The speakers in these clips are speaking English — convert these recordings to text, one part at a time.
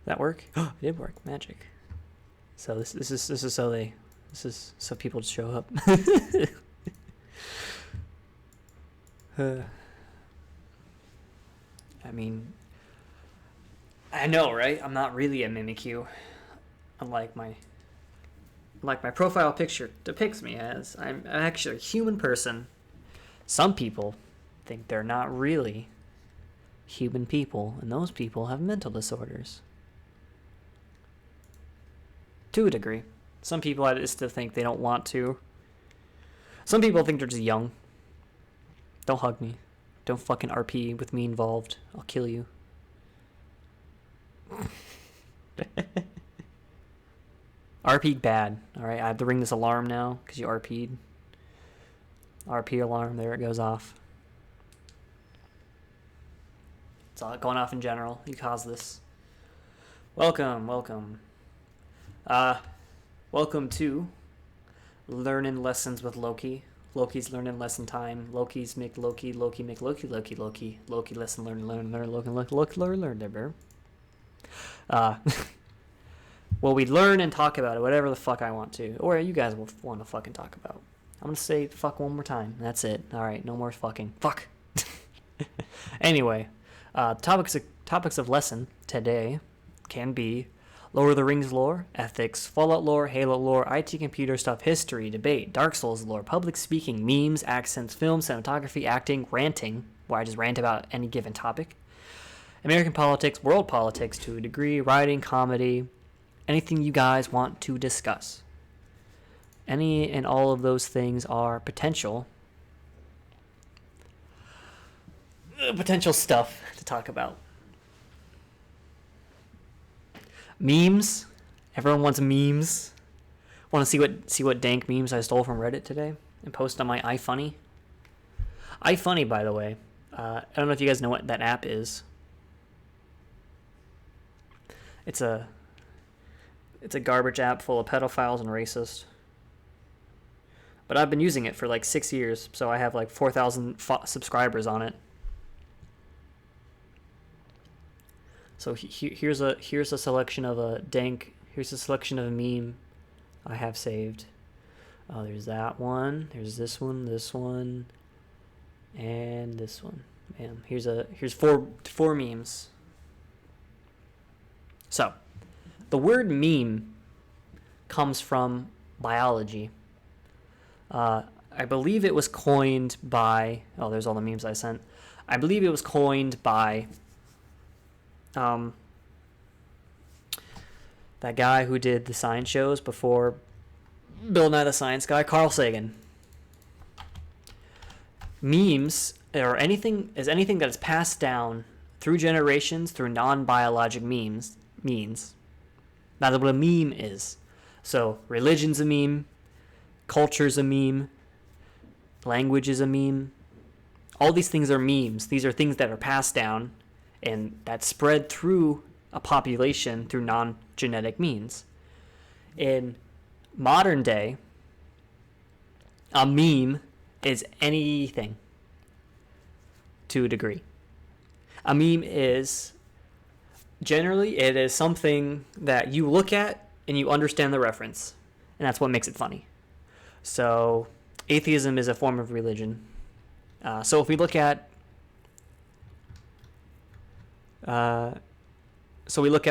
That work? It did work. Magic. So this is so people just show up. I mean, I know, right? I'm not really a Mimikyu, unlike my profile picture depicts me as. I'm actually a human person. Some people think they're not really human people, and those people have mental disorders. To a degree. Some people I just think they don't want to. Some people think they're just young. Don't hug me. Don't fucking RP with me involved. I'll kill you. RP'd bad. Alright, I have to ring this alarm now because you RP'd. RP alarm, there it goes off. It's all going off in general. You caused this. Welcome. Welcome to Learning Lessons with Loki. Loki's learning lesson time. Loki's make Loki. Loki make Loki. Loki lesson learn. Loki. Well, we learn and talk about it, whatever the fuck I want to, or you guys will want to fucking talk about. I'm gonna say fuck one more time. That's it. All right, no more fucking fuck. Anyway, topics of lesson today can be Lord of the Rings lore, ethics, Fallout lore, Halo lore, IT computer stuff, history, debate, Dark Souls lore, public speaking, memes, accents, film, cinematography, acting, ranting, where I just rant about any given topic, American politics, world politics to a degree, writing, comedy, anything you guys want to discuss. Any and all of those things are potential stuff to talk about. Memes. Everyone wants memes. Want to see what dank memes I stole from Reddit today and post on my iFunny? iFunny, by the way. I don't know if you guys know what that app is. It's a garbage app full of pedophiles and racists. But I've been using it for like 6 years, so I have like 4,000 subscribers on it. So here's a selection of a dank. Here's a selection of a meme I have saved. There's that one. There's this one, and this one. Man, here's four memes. So, the word meme comes from biology. I believe it was coined by... Oh, there's all the memes I sent. I believe it was coined by that guy who did the science shows before Bill Nye the Science Guy, Carl Sagan. Memes or anything that is passed down through generations through non-biologic means. That's what a meme is. So religion's a meme, culture's a meme, language is a meme. All these things are memes. These are things that are passed down and that spread through a population through non-genetic means. In modern day, a meme is anything to a degree. A meme is generally it is something that you look at and you understand the reference, and that's what makes it funny. So atheism is a form of religion. So if we look at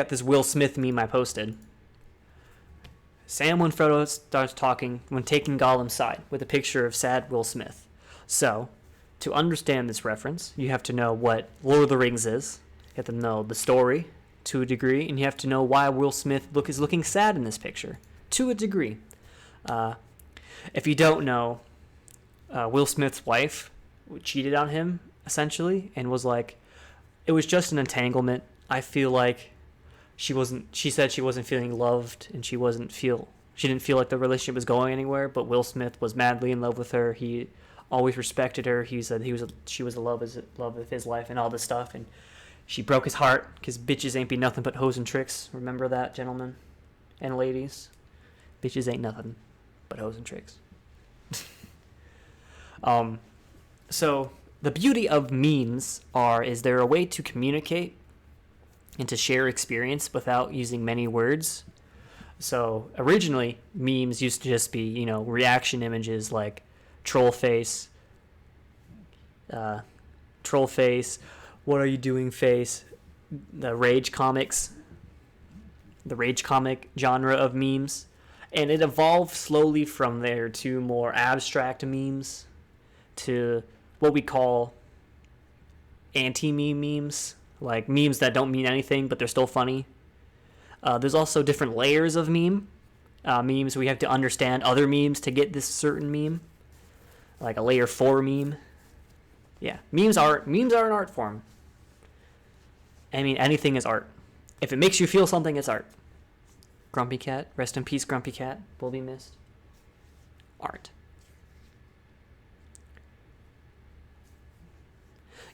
this Will Smith meme I posted. Sam when Frodo starts talking when taking Gollum's side with a picture of sad Will Smith. So, to understand this reference, you have to know what Lord of the Rings is. You have to know the story to a degree, and you have to know why Will Smith is looking sad in this picture to a degree. If you don't know, Will Smith's wife cheated on him essentially, and was like, it was just an entanglement. I feel like she said she wasn't feeling loved, and she didn't feel like the relationship was going anywhere, but Will Smith was madly in love with her. He always respected her. He said she was the love of his life and all this stuff, and she broke his heart because bitches ain't be nothing but hoes and tricks. Remember that, gentlemen and ladies? Bitches ain't nothing but hoes and tricks. So the beauty of memes is they're a way to communicate and to share experience without using many words. So originally, memes used to just be, reaction images like troll face, troll face, what are you doing face, the rage comics, the rage comic genre of memes. And it evolved slowly from there to more abstract memes, to what we call anti-meme memes, like memes that don't mean anything but they're still funny. There's also different layers of memes. We have to understand other memes to get this certain meme, like a layer 4 meme. Yeah, memes are an art form. I mean, anything is art. If it makes you feel something, it's art. Grumpy Cat, rest in peace, Grumpy Cat, will be missed. Art.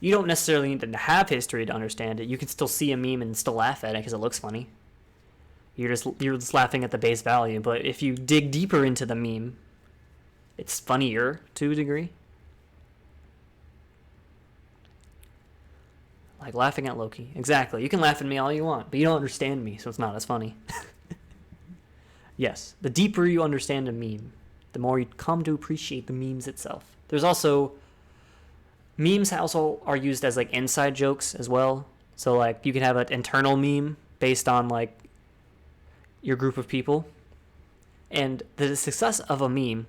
You don't necessarily need to have history to understand it. You can still see a meme and still laugh at it because it looks funny. You're just laughing at the base value. But if you dig deeper into the meme, it's funnier to a degree. Like laughing at Loki. Exactly. You can laugh at me all you want, but you don't understand me, so it's not as funny. Yes, the deeper you understand a meme, the more you come to appreciate the memes itself. There's also... Memes also are used as like inside jokes as well. So like you can have an internal meme based on like your group of people. And the success of a meme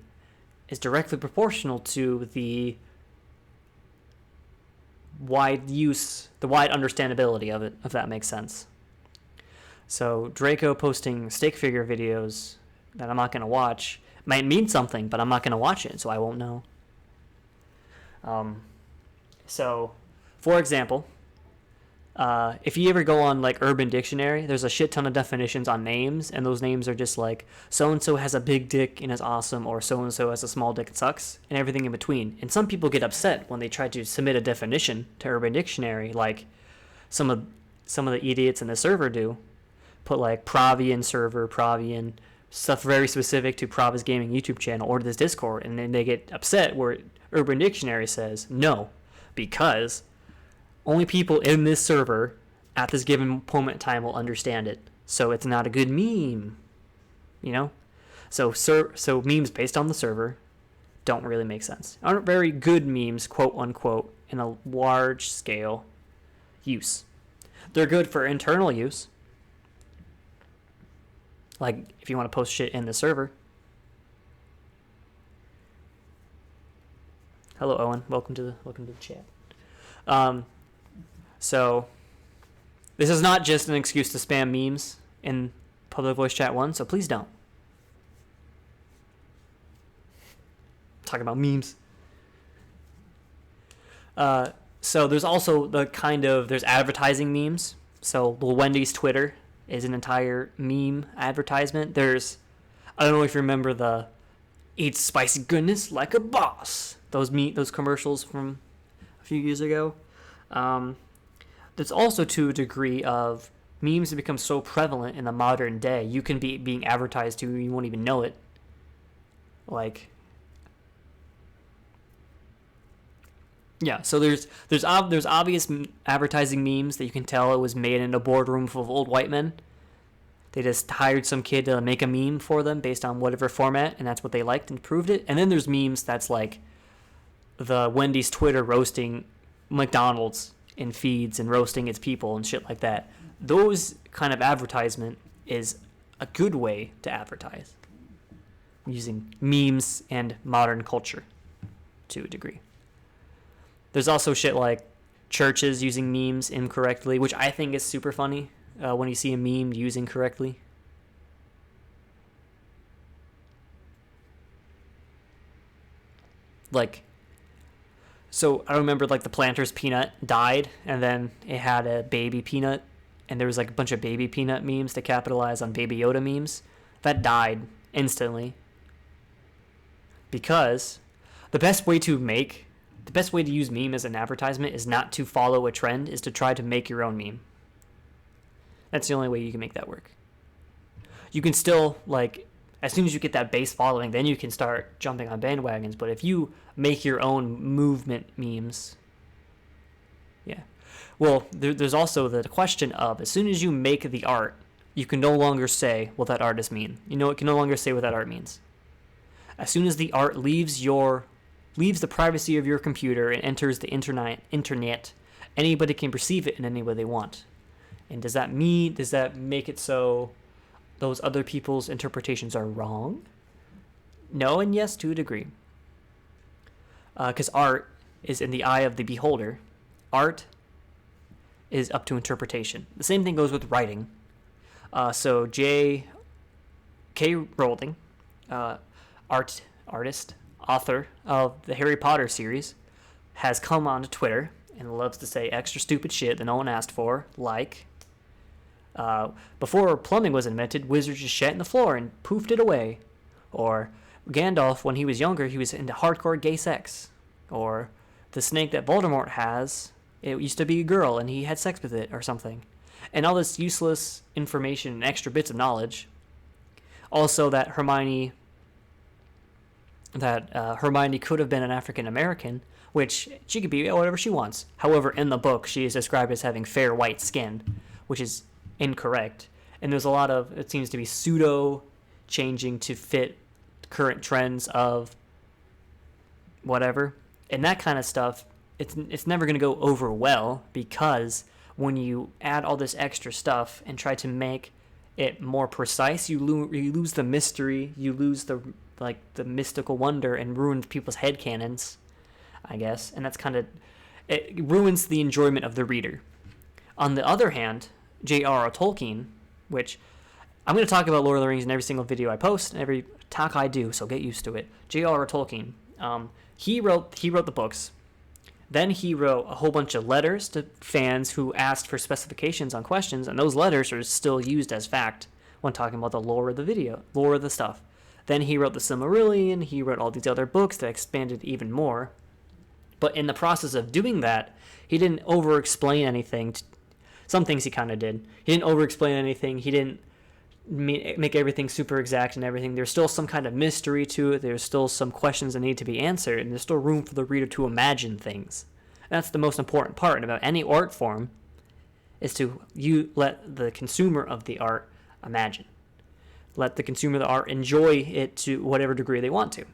is directly proportional to the wide use, the wide understandability of it, if that makes sense. So Draco posting stick figure videos that I'm not going to watch might mean something, but I'm not going to watch it, so I won't know. So, for example, if you ever go on like Urban Dictionary, there's a shit ton of definitions on names, and those names are just like so-and-so has a big dick and is awesome, or so-and-so has a small dick and sucks, and everything in between. And some people get upset when they try to submit a definition to Urban Dictionary, like some of the idiots in the server do. Put like Pravian server, Pravian, stuff very specific to Prava's Gaming YouTube channel or to this Discord, and then they get upset where Urban Dictionary says no, because only people in this server at this given moment in time will understand it. So it's not a good meme, So memes based on the server don't really make sense. Aren't very good memes, quote unquote, in a large scale use. They're good for internal use. Like if you want to post shit in the server. Hello, Owen. Welcome to the chat. So this is not just an excuse to spam memes in public voice chat 1, so please don't. Talking about memes. So there's also there's advertising memes. So Lil Wendy's Twitter is an entire meme advertisement. I don't know if you remember the eat spicy goodness like a boss. Those commercials from a few years ago. There's also to a degree of memes have become so prevalent in the modern day. You can be being advertised to, you won't even know it. So there's obvious advertising memes that you can tell it was made in a boardroom full of old white men. They just hired some kid to make a meme for them based on whatever format, and that's what they liked and approved it. And then there's memes that's like the Wendy's Twitter roasting McDonald's in feeds and roasting its people and shit like that. Those kind of advertisement is a good way to advertise using memes and modern culture to a degree. There's also shit like churches using memes incorrectly, which I think is super funny when you see a meme used incorrectly. So I remember the Planters peanut died, and then it had a baby peanut, and there was a bunch of baby peanut memes to capitalize on Baby Yoda memes. That died instantly. Because the best way to use meme as an advertisement is not to follow a trend, is to try to make your own meme. That's the only way you can make that work. You can still, as soon as you get that base following, then you can start jumping on bandwagons. But if you make your own movement memes, yeah. Well, there's also the question of, as soon as you make the art, you can no longer say what that art is mean. You know, it can no longer say what that art means. As soon as the art leaves the privacy of your computer and enters the internet, anybody can perceive it in any way they want. And does that make it so those other people's interpretations are wrong? No and yes to a degree. Because art is in the eye of the beholder. Art is up to interpretation. The same thing goes with writing. So J.K. Rowling, artist, author of the Harry Potter series, has come onto Twitter and loves to say extra stupid shit that no one asked for, like, before plumbing was invented, wizards just shat in the floor and poofed it away. Or Gandalf, when he was younger, he was into hardcore gay sex. Or the snake that Voldemort has, it used to be a girl and he had sex with it, or something. And all this useless information and extra bits of knowledge. Also, that Hermione could have been an African American, which she could be whatever she wants. However, in the book, she is described as having fair white skin, which is incorrect. And there's a lot of, it seems to be pseudo changing to fit current trends of whatever. And that kind of stuff, it's never going to go over well, because when you add all this extra stuff and try to make it more precise, you lose the mystery, you lose the mystical wonder, and ruins people's headcanons, I guess. And that's kind of, it ruins the enjoyment of the reader. On the other hand, J.R.R. Tolkien, which I'm going to talk about Lord of the Rings in every single video I post and every talk I do, so get used to it. J.R.R. Tolkien, he wrote the books. Then he wrote a whole bunch of letters to fans who asked for specifications on questions, and those letters are still used as fact when talking about the lore of the stuff. Then he wrote the Silmarillion, he wrote all these other books that expanded even more. But in the process of doing that, he didn't over-explain anything. Some things he kind of did. He didn't over-explain anything. He didn't make everything super exact and everything. There's still some kind of mystery to it. There's still some questions that need to be answered, and there's still room for the reader to imagine things. And that's the most important part about any art form, is to let the consumer of the art imagine. Let the consumer of the art enjoy it to whatever degree they want to.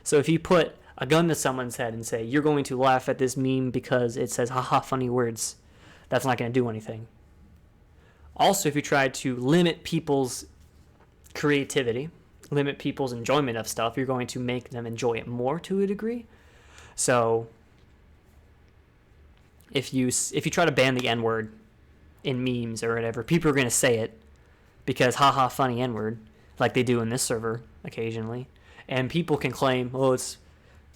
So if you put a gun to someone's head and say, you're going to laugh at this meme because it says, haha, funny words, that's not going to do anything. Also, if you try to limit people's creativity, limit people's enjoyment of stuff, you're going to make them enjoy it more to a degree. So if you try to ban the N-word in memes or whatever, people are going to say it because haha, funny N-word, like they do in this server occasionally. And people can claim, oh, it's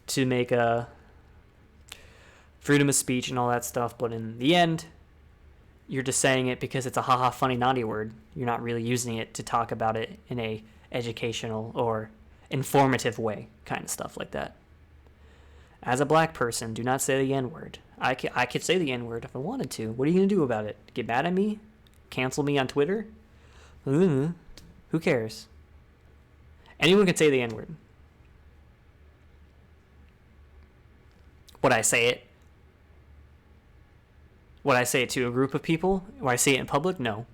to make a freedom of speech and all that stuff, but in the end, you're just saying it because it's a haha, funny, naughty word. You're not really using it to talk about it in a educational or informative way, kind of stuff like that. As a black person, do not say the N-word. I could say the N-word if I wanted to. What are you going to do about it? Get mad at me? Cancel me on Twitter? Who cares? Anyone can say the N-word. Would I say it? Would I say it to a group of people? Would I say it in public? No.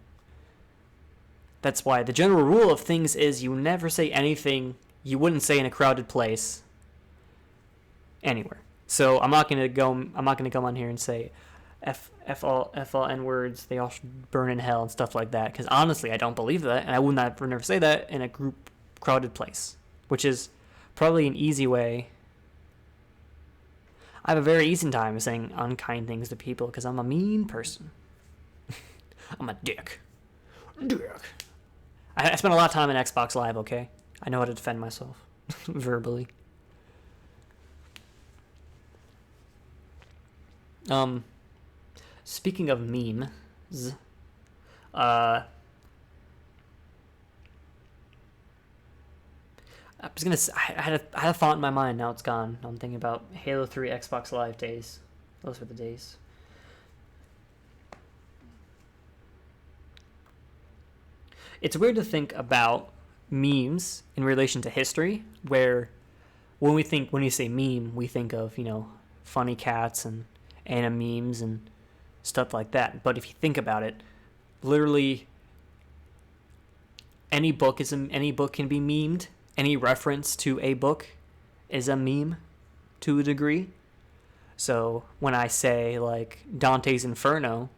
That's why the general rule of things is you never say anything you wouldn't say in a crowded place anywhere. So I'm not gonna come on here and say F all N words, they all should burn in hell and stuff like that, because honestly I don't believe that, and I would never say that in a group crowded place, which is probably an easy way. I have a very easy time saying unkind things to people because I'm a mean person. I'm a dick. I spend a lot of time in Xbox Live, okay? I know how to defend myself verbally. Speaking of memes, I had a thought in my mind. Now it's gone. I'm thinking about Halo 3 Xbox Live days. Those were the days. It's weird to think about memes in relation to history, where when you say meme, we think of, funny cats and anime memes and stuff like that. But if you think about it, literally any book can be memed. Any reference to a book is a meme to a degree. So when I say like Dante's Inferno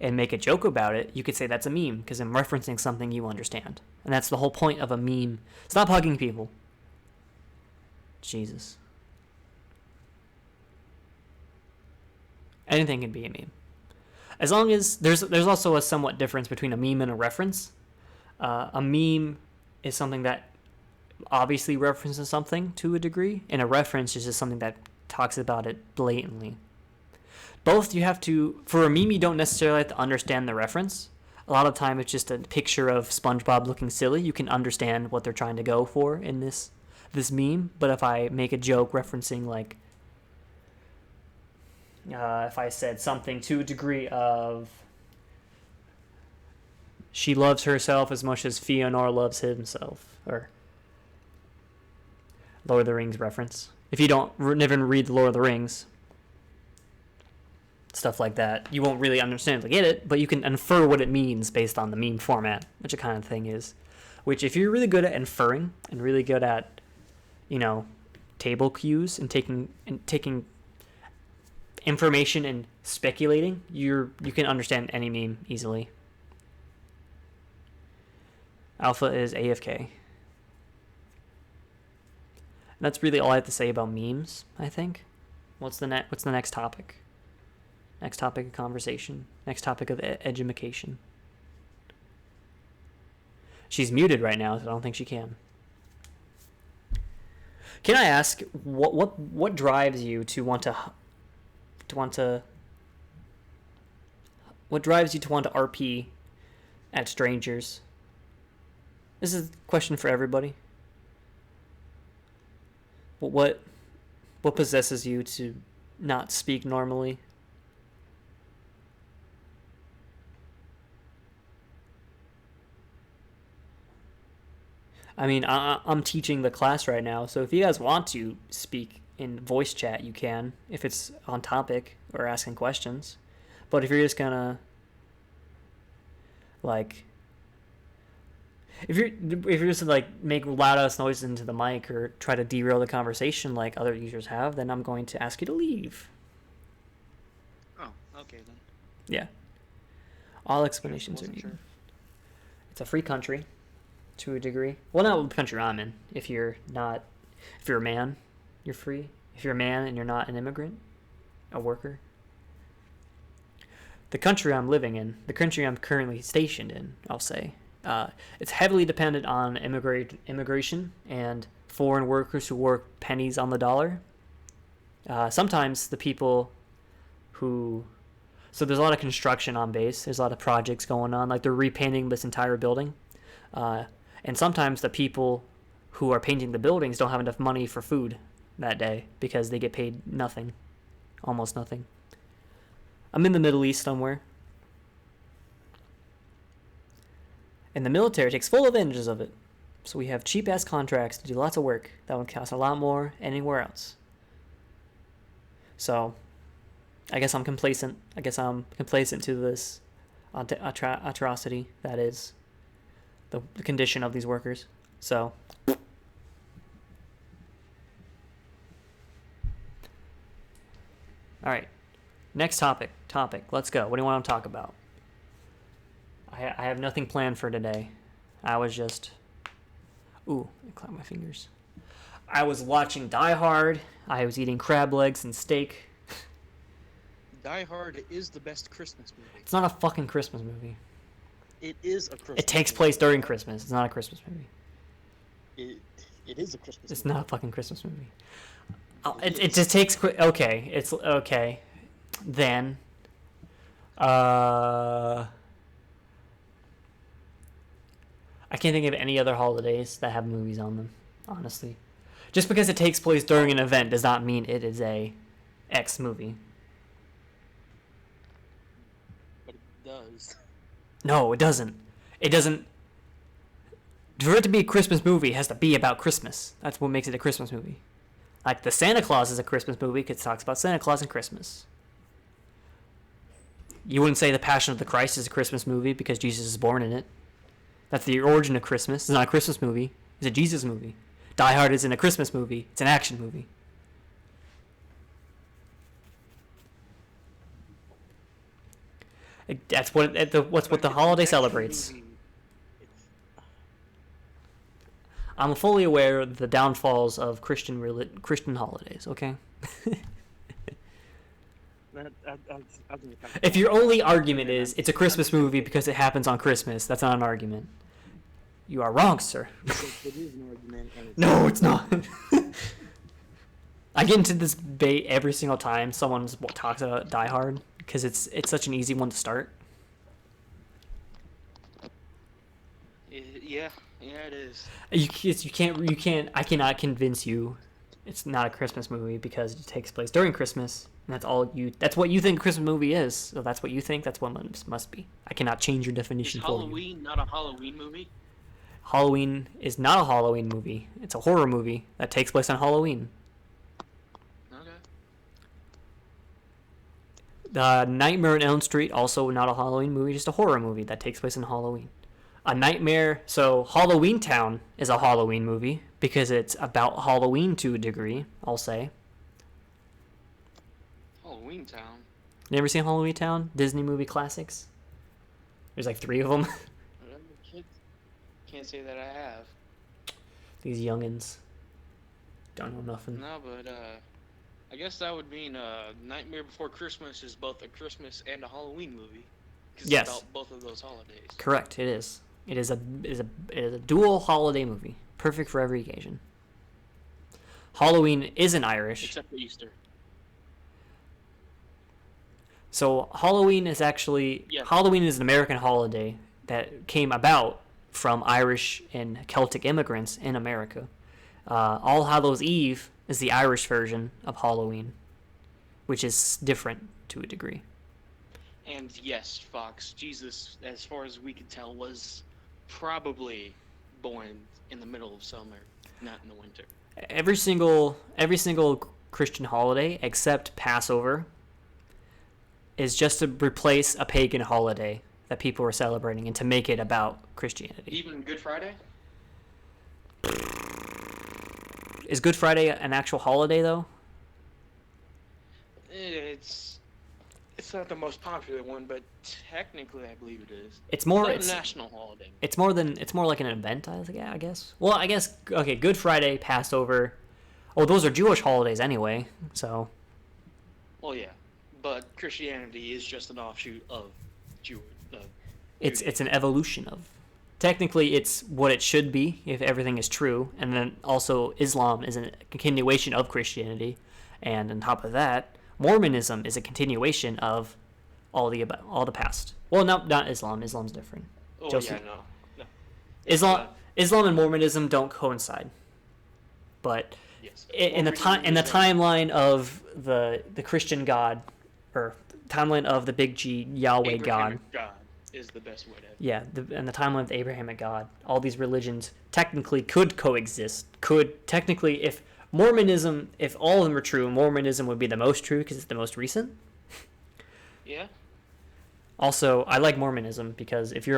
and make a joke about it, you could say that's a meme because I'm referencing something you understand. And that's the whole point of a meme. Stop hugging people. Jesus. Anything can be a meme. As long as there's also a somewhat difference between a meme and a reference. A meme is something that obviously references something to a degree, and a reference is just something that talks about it blatantly. Both you have to, for a meme, you don't necessarily have to understand the reference. A lot of time it's just a picture of SpongeBob looking silly. You can understand what they're trying to go for in this meme. But if I make a joke referencing like, if I said something to a degree of, she loves herself as much as Fëanor loves himself, or Lord of the Rings reference. If you don't never read the Lord of the Rings, stuff like that, you won't really understand or get it, but you can infer what it means based on the meme format, which a kind of thing is. Which, if you're really good at inferring and really good at, table cues and taking information and speculating, you can understand any meme easily. Alpha is AFK. And that's really all I have to say about memes, I think. What's the next topic? Next topic of conversation. Next topic of edumacation. She's muted right now, so I don't think she can. Can I ask what drives you to want to RP at strangers? This is a question for everybody. What possesses you to not speak normally? I mean, I'm teaching the class right now, so if you guys want to speak in voice chat, you can, if it's on topic or asking questions. But if you're just gonna, like, if you're just to, like, make loud ass noises into the mic or try to derail the conversation like other users have, then I'm going to ask you to leave. Oh, okay then. Yeah. All explanations are needed. Sure. It's a free country, to a degree. Well, not the country I'm in. If you're a man, you're free. If you're a man and you're not an immigrant, a worker. The country I'm living in, the country I'm currently stationed in, I'll say, it's heavily dependent on immigration and foreign workers who work pennies on the dollar. Sometimes the people so there's a lot of construction on base. There's a lot of projects going on, like they're repainting this entire building. And sometimes the people who are painting the buildings don't have enough money for food that day because they get paid nothing, almost nothing. I'm in the Middle East somewhere. And the military takes full advantages of it. So we have cheap-ass contracts to do lots of work that would cost a lot more anywhere else. So, I guess I'm complacent. To this atrocity that is the condition of these workers. So, alright. Next topic. Let's go. What do you want to talk about? I have nothing planned for today. I was just... Ooh, I clapped my fingers. I was watching Die Hard. I was eating crab legs and steak. Die Hard is the best Christmas movie. It's not a fucking Christmas movie. It is a Christmas movie. It takes place during Christmas. It's not a Christmas movie. It is a Christmas movie. It's not a fucking Christmas movie. It just takes... Okay. It's... Okay. Then... I can't think of any other holidays that have movies on them, honestly. Just because it takes place during an event does not mean it is a X movie. But it does. No, it doesn't. It doesn't... For it to be a Christmas movie, it has to be about Christmas. That's what makes it a Christmas movie. Like, the Santa Claus is a Christmas movie because it talks about Santa Claus and Christmas. You wouldn't say The Passion of the Christ is a Christmas movie because Jesus is born in it. That's the origin of Christmas. It's not a Christmas movie. It's a Jesus movie. Die Hard isn't a Christmas movie. It's an action movie. That's what the holiday celebrates. I'm fully aware of the downfalls of Christian holidays. Okay. If your only argument is it's a Christmas movie because it happens on Christmas, that's not an argument. You are wrong, sir. It is an argument. No, it's not. I get into this debate every single time someone talks about Die Hard because it's such an easy one to start. Yeah, it is. You can't. I cannot convince you it's not a Christmas movie because it takes place during Christmas, and that's what you think a Christmas movie is. So that's what you think. That's what it must be. I cannot change your definition Is for you. Halloween not a Halloween movie? Halloween is not a Halloween movie. It's a horror movie that takes place on Halloween. Okay. Nightmare on Elm Street, also not a Halloween movie, just a horror movie that takes place on Halloween. So Halloween Town is a Halloween movie because it's about Halloween to a degree, I'll say. Halloween Town? You ever seen Halloween Town? Disney movie classics? There's like 3 of them. Can't say that I have. These youngins don't know nothing. No, but I guess that would mean Nightmare Before Christmas is both a Christmas and a Halloween movie. Yes. It's about both of those holidays. Correct. It is. It is a dual holiday movie, perfect for every occasion. Halloween isn't Irish. Except for Easter. So Halloween is an American holiday that came about from Irish and Celtic immigrants in America. All Hallows Eve is the Irish version of Halloween, which is different to a degree. And yes, Fox, Jesus, as far as we could tell, was probably born in the middle of summer, not in the winter. Every single Christian holiday except Passover is just to replace a pagan holiday that people were celebrating and to make it about Christianity. Even Good Friday? Is Good Friday an actual holiday though? It's not the most popular one, but technically I believe it is. It's a national holiday. It's more like an event, I guess. Well, I guess okay, Good Friday, Passover. Oh, those are Jewish holidays anyway, so. Well, yeah, but Christianity is just an offshoot of Judaism. It's an evolution of. Technically, it's what it should be if everything is true, and then also Islam is a continuation of Christianity, and on top of that, Mormonism is a continuation of all the past. Well, no, not Islam. Islam's different. Oh Joseph. yeah, no. Islam and Mormonism don't coincide, but yes. in the timeline of the Christian God, or timeline of the big G Yahweh God. God is the best way to. Yeah, and the timeline of the Abrahamic God. All these religions technically could coexist. If Mormonism, if all of them are true, Mormonism would be the most true because it's the most recent. Yeah. Also, I like Mormonism because if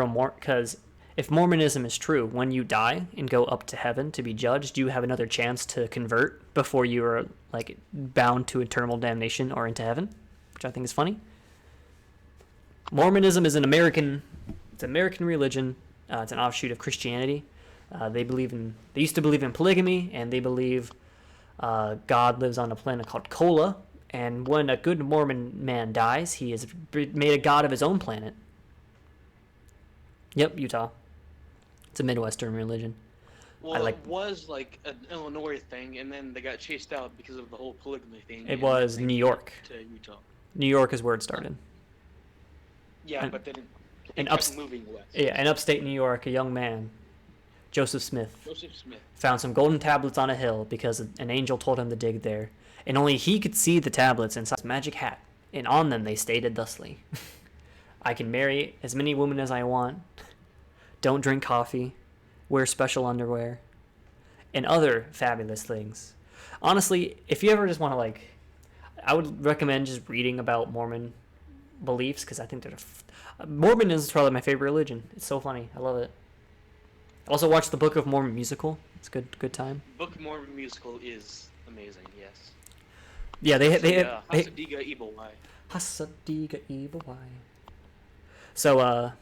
Mormonism is true, when you die and go up to heaven to be judged, you have another chance to convert before you are like bound to eternal damnation or into heaven, which I think is funny. Mormonism is an American religion. It's an offshoot of Christianity. They used to believe in polygamy, and they believe God lives on a planet called Kola, and when a good Mormon man dies, he is made a god of his own planet. Yep, Utah. It's a Midwestern religion. Well, it was like an Illinois thing, and then they got chased out because of the whole polygamy thing. It was New York. To Utah. New York is where it started. Yeah, but then it kept moving west. Yeah, in upstate New York, a young man, Joseph Smith, found some golden tablets on a hill because an angel told him to dig there, and only he could see the tablets inside his magic hat, and on them they stated thusly, I can marry as many women as I want, don't drink coffee, wear special underwear, and other fabulous things. Honestly, if you ever just want to I would recommend just reading about beliefs because I think Mormonism is probably my favorite religion. It's so funny. I love it. I also watched the Book of Mormon musical. It's good time. Book of Mormon musical is amazing. Yes. Yeah, they Hasadiga Evil Eye. Hasadiga Evil Eye. So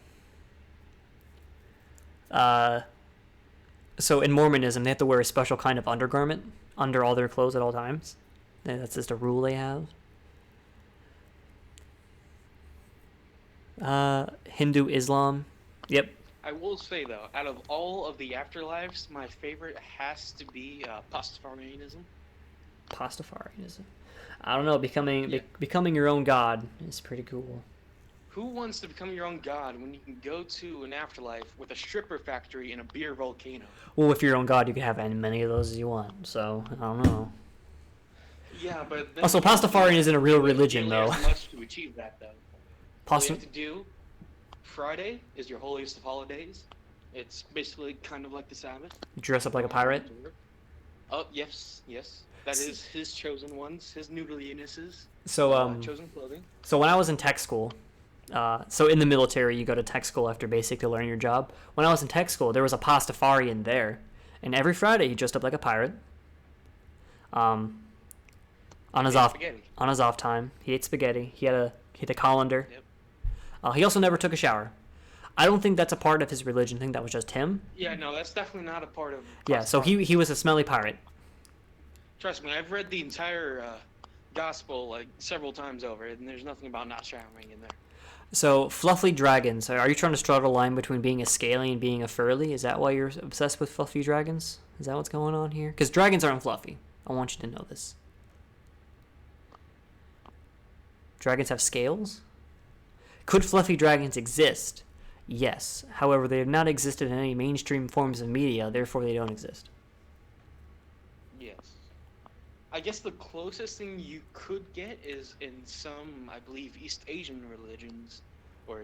so in Mormonism they have to wear a special kind of undergarment under all their clothes at all times. That's just a rule they have. Hindu, Islam. Yep. I will say though, out of all of the afterlives, my favorite has to be Pastafarianism. Pastafarianism. I don't know. Becoming your own god is pretty cool. Who wants to become your own god when you can go to an afterlife with a stripper factory and a beer volcano? Well, if you're your own god, you can have as many of those as you want. So I don't know. Yeah, but then Also, Pastafarian isn't a real religion, though. Much to achieve that, though. All you have to do, Friday is your holiest of holidays. It's basically kind of like the Sabbath. You dress up like a pirate? Oh, yes. That is his chosen ones, his noodlinesses. So, chosen clothing. So when I was in tech school, so in the military, you go to tech school after basic to learn your job. When I was in tech school, there was a Pastafarian there. And every Friday, he dressed up like a pirate. On his off time, he ate spaghetti. He had a colander. Yep. He also never took a shower. I don't think that's a part of his religion. I think that was just him. Yeah, no, that's definitely not a part of. Yeah, so he was a smelly pirate. Trust me, I've read the entire gospel like several times over, and there's nothing about not showering in there. So fluffy dragons. Are you trying to straddle a line between being a scaly and being a furry? Is that why you're obsessed with fluffy dragons? Is that what's going on here? Because dragons aren't fluffy. I want you to know this. Dragons have scales? Could fluffy dragons exist? Yes. However, they have not existed in any mainstream forms of media, therefore they don't exist. Yes. I guess the closest thing you could get is in some, I believe, East Asian religions or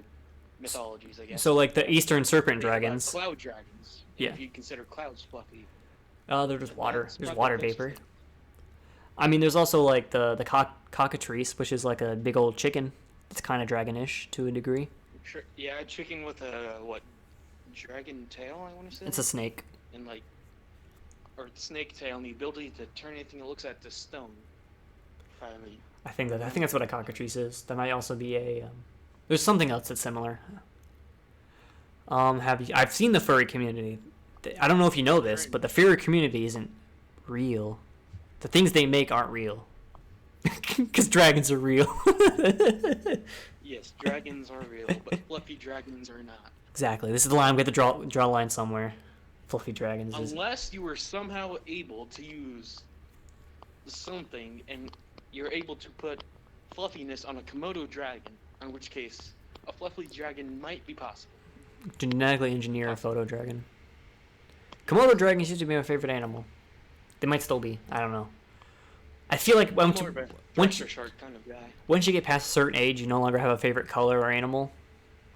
mythologies, I guess. So like the Eastern serpent dragons. Cloud dragons. Yeah. If you consider clouds fluffy. They're just water. There's water vapor. I mean, there's also like the cockatrice, which is like a big old chicken. It's kind of dragonish to a degree. Yeah, chicken with a dragon tail, I want to say. It's a snake. And like, or snake tail, and the ability to turn anything that looks at to stone. I think that's what a cockatrice is. There might also be a. There's something else that's similar. I've seen the furry community. I don't know if you know this, but the furry community isn't real. The things they make aren't real. Because dragons are real. Yes, dragons are real, but fluffy dragons are not. Exactly. This is the line. We have to draw a line somewhere. Fluffy dragons. Unless you were somehow able to use something and you're able to put fluffiness on a Komodo dragon, in which case a fluffy dragon might be possible. Genetically engineer a photo dragon. Komodo dragons used to be my favorite animal. They might still be. I don't know. I feel like once shark kind of guy. Once you get past a certain age, you no longer have a favorite color or animal,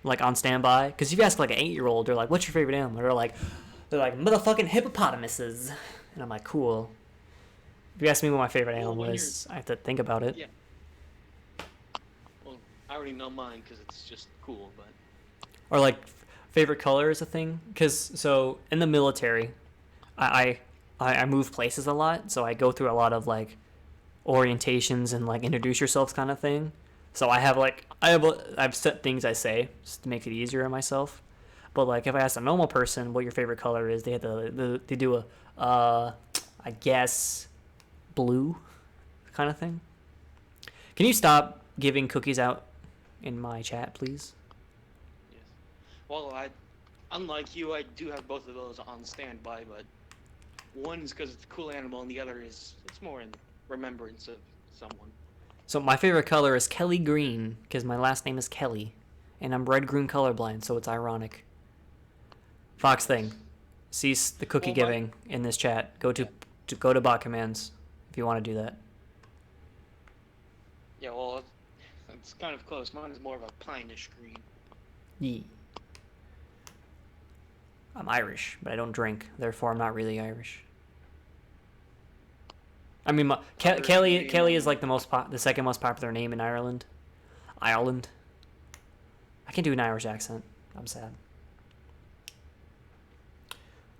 like on standby. Because if you ask like an 8-year-old, they're like, "What's your favorite animal?" They're like motherfucking hippopotamuses, and I'm like, cool. If you ask me what my favorite animal is, I have to think about it. Yeah. Well, I already know mine because it's just cool, but. Or like, favorite color is a thing. Because so in the military, I move places a lot, so I go through a lot of like orientations and like introduce yourself kind of thing. So I've set things I say just to make it easier on myself. But like if I ask a normal person what your favorite color is, they do a I guess blue kind of thing. Can you stop giving cookies out in my chat, please? Yes. Well, unlike you, I do have both of those on standby, but one's because it's a cool animal, and the other is it's more in remembrance of someone. So my favorite color is Kelly Green because my last name is Kelly, and I'm red-green colorblind, so it's ironic. Fox thing, cease the cookie giving in this chat. Go to bot commands if you want to do that. Yeah, well, it's kind of close. Mine is more of a pineish green. Yee. I'm Irish, but I don't drink. Therefore, I'm not really Irish. I mean, Kelly is like the second most popular name in Ireland. I can do an Irish accent. I'm sad.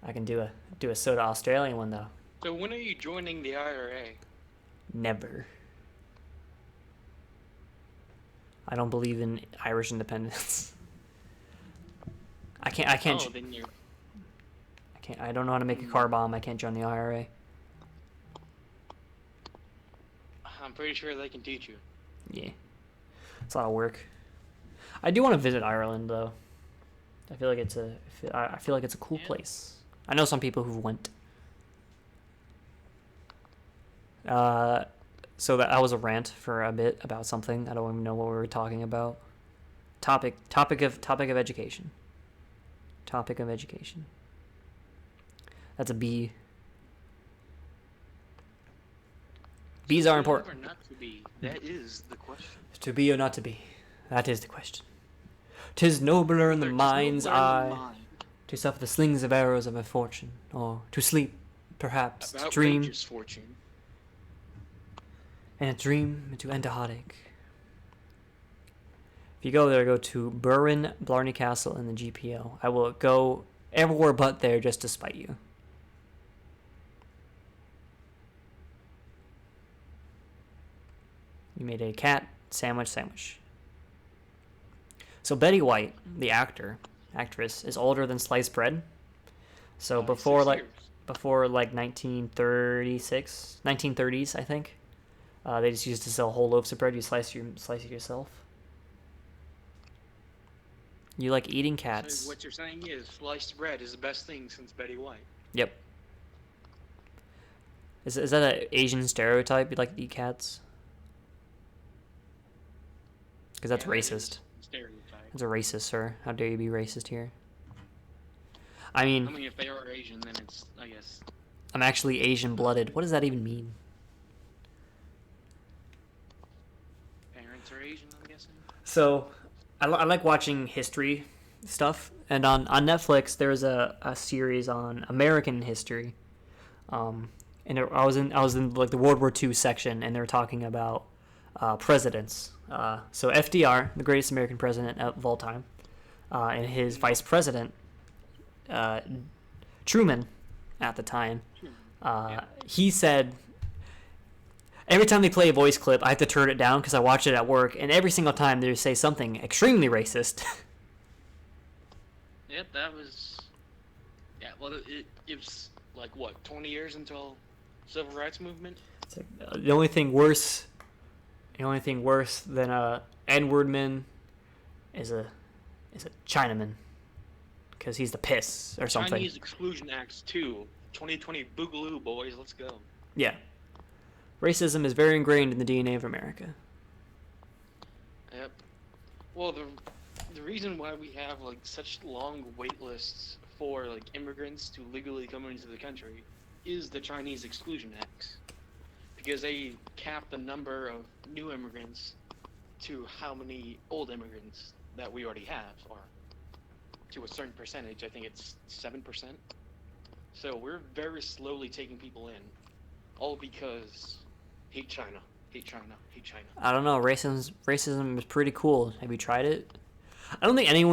I can do a soda Australian one though. So when are you joining the IRA? Never. I don't believe in Irish independence. I can't. Oh, then you're. I don't know how to make a car bomb. I can't join the IRA. I'm pretty sure they can teach you. Yeah, it's a lot of work. I do want to visit Ireland though. I feel like it's a cool place. I know some people who went. So that was a rant for a bit about something. I don't even know what we were talking about. Topic of education. Topic of education. That's a B. B's are important. Or not to be. That is the question. To be or not to be. That is the question. 'Tis nobler in the mind's eye to suffer the slings of arrows of misfortune, or to sleep, perhaps, to dream, fortune. and a dream to end a heartache. If you go there, go to Burin Blarney Castle in the GPO. I will go everywhere but there just to spite you. You made a cat sandwich. So Betty White, the actress, is older than sliced bread. So before 1936, 1930s, I think, they just used to sell whole loaves of bread. You slice it yourself. You like eating cats. So what you're saying is sliced bread is the best thing since Betty White. Yep. Is that an Asian stereotype? You like to eat cats? Because that's racist. It's a racist, sir. How dare you be racist here? I mean, if they are Asian, then it's, I guess. I'm actually Asian-blooded. What does that even mean? Parents are Asian, I'm guessing. So, I like watching history stuff, and on Netflix there's a series on American history, and I was in like the World War II section, and they're talking about presidents. So FDR, the greatest American president of all time, and his vice president, Truman, at the time, he said, every time they play a voice clip, I have to turn it down because I watch it at work, and every single time they say something extremely racist. Yep, that was... Yeah, well, it was, like, what, 20 years until Civil Rights Movement? It's like, the only thing worse than a N-word man is a Chinaman, because he's the piss or something. Chinese Exclusion Acts 2, 2020 Boogaloo, boys, let's go. Yeah. Racism is very ingrained in the DNA of America. Yep. Well, the reason why we have like such long wait lists for like immigrants to legally come into the country is the Chinese Exclusion Acts, because they cap the number of new immigrants to how many old immigrants that we already have, or to a certain percentage. I think it's 7%. So we're very slowly taking people in, all because hate China, hate China, hate China. I don't know. Racism is pretty cool. Have you tried it? I don't think no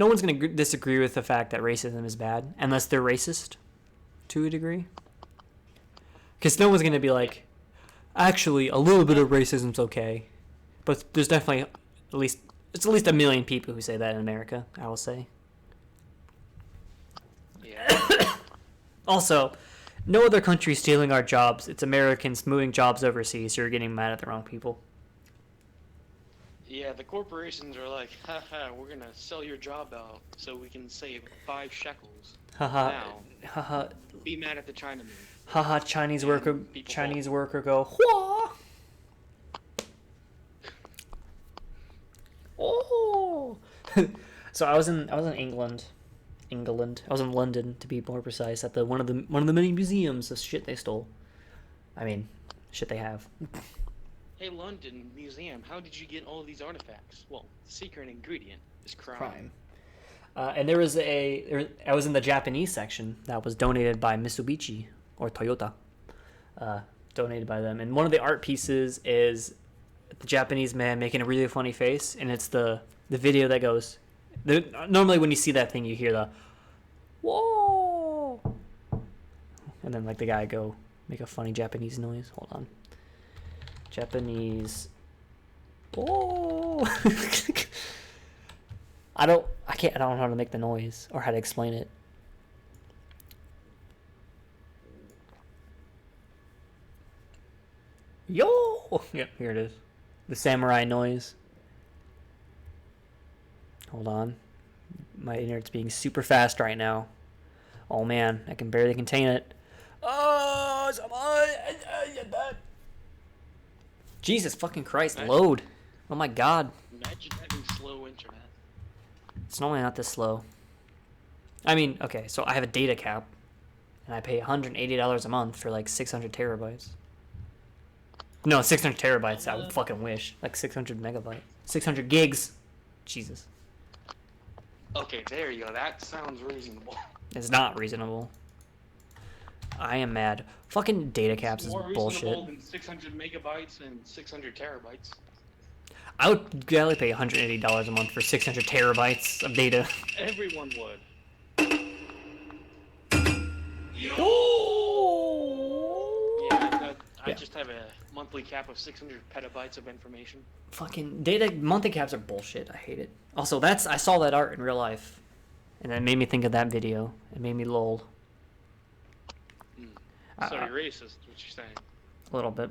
one's going to disagree with the fact that racism is bad, unless they're racist to a degree. Because no one's going to be like, actually, a little bit of racism's okay. But there's definitely at least a million people who say that in America, I will say. Yeah. Also, no other country stealing our jobs. It's Americans moving jobs overseas. So you're getting mad at the wrong people. Yeah, the corporations are like, haha, we're gonna sell your job out so we can save 5 shekels. Haha. Now, Haha. be mad at the Chinaman. Haha. Chinese worker go, Hua! Oh. So I was in England. I was in London, to be more precise, at one of the many museums of shit they stole. I mean, shit they have. Hey, London Museum, how did you get all of these artifacts? Well, the secret ingredient is crime. And I was in the Japanese section that was donated by Mitsubishi or Toyota, donated by them. And one of the art pieces is the Japanese man making a really funny face, and it's the The video that goes. Normally, when you see that thing, you hear the whoa, and then like the guy go make a funny Japanese noise. Hold on. Japanese. Oh. I don't know how to make the noise or how to explain it. Yo! Yep, here it is. The samurai noise. Hold on. My internet's being super fast right now. Oh man, I can barely contain it. Oh, Jesus fucking Christ, load. Oh my god. Imagine having slow internet. It's normally not this slow. I mean, okay, so I have a data cap, and I pay $180 a month for like 600 terabytes. No, 600 terabytes, I would fucking wish. Like 600 megabytes. 600 gigs. Jesus. Okay, there you go. That sounds reasonable. It's not reasonable. I am mad. Fucking data caps is More bullshit. reasonable than 600 megabytes and 600 terabytes. I would gladly pay $180 a month for 600 terabytes of data. Everyone would. I just have a monthly cap of 600 petabytes of information. Fucking data monthly caps are bullshit. I hate it. Also, I saw that art in real life, and that made me think of that video. It made me lol. So you're racist, what you're saying? A little bit.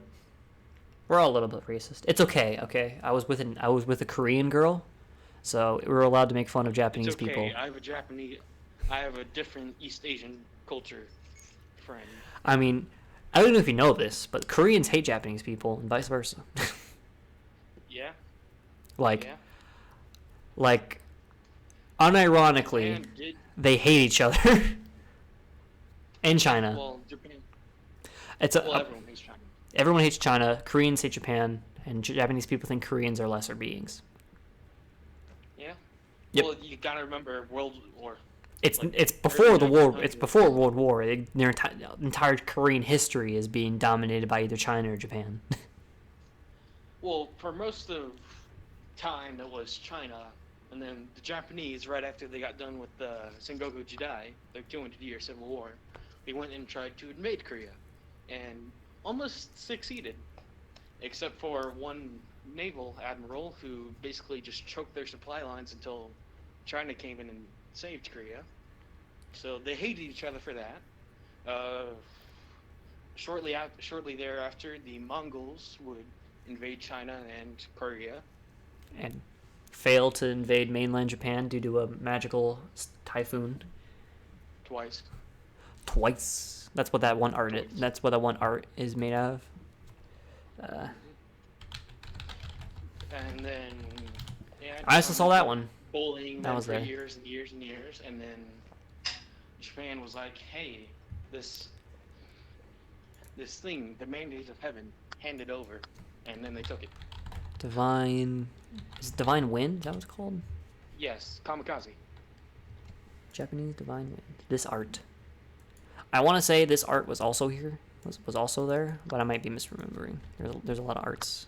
We're all a little bit racist. It's okay. Okay, I was with a Korean girl, so we were allowed to make fun of Japanese It's okay. people. I have a different East Asian culture friend. I mean, I don't know if you know this, but Koreans hate Japanese people and vice versa. Yeah. Like, Yeah. like, unironically, they hate each other. In China. Well, Japan. Everyone hates China. Everyone hates China. Koreans hate Japan, and Japanese people think Koreans are lesser beings. Yeah. Yep. Well, you gotta remember World War. It's like, before the war. 1900s. It's before World War. Their entire Korean history is being dominated by either China or Japan. Well, for most of time it was China, and then the Japanese, right after they got done with the Sengoku Jidai, their 200-year civil war, they went and tried to invade Korea, and almost succeeded, except for one naval admiral who basically just choked their supply lines until China came in and saved Korea. So they hated each other for that. Shortly thereafter, the Mongols would invade China and Korea. And failed to invade mainland Japan due to a magical typhoon. Twice. That's what that one art is. That's what that one art is made out of. And then I also saw that one. Bullying That them was for there. years and years and years, and then Japan was like, "Hey, this thing, the mandate of heaven, hand it over," and then they took it. Divine Wind? Is that what it's called? Yes, kamikaze. Japanese Divine Wind. This art. I want to say this art was also here. Was also there, but I might be misremembering. There's a lot of arts.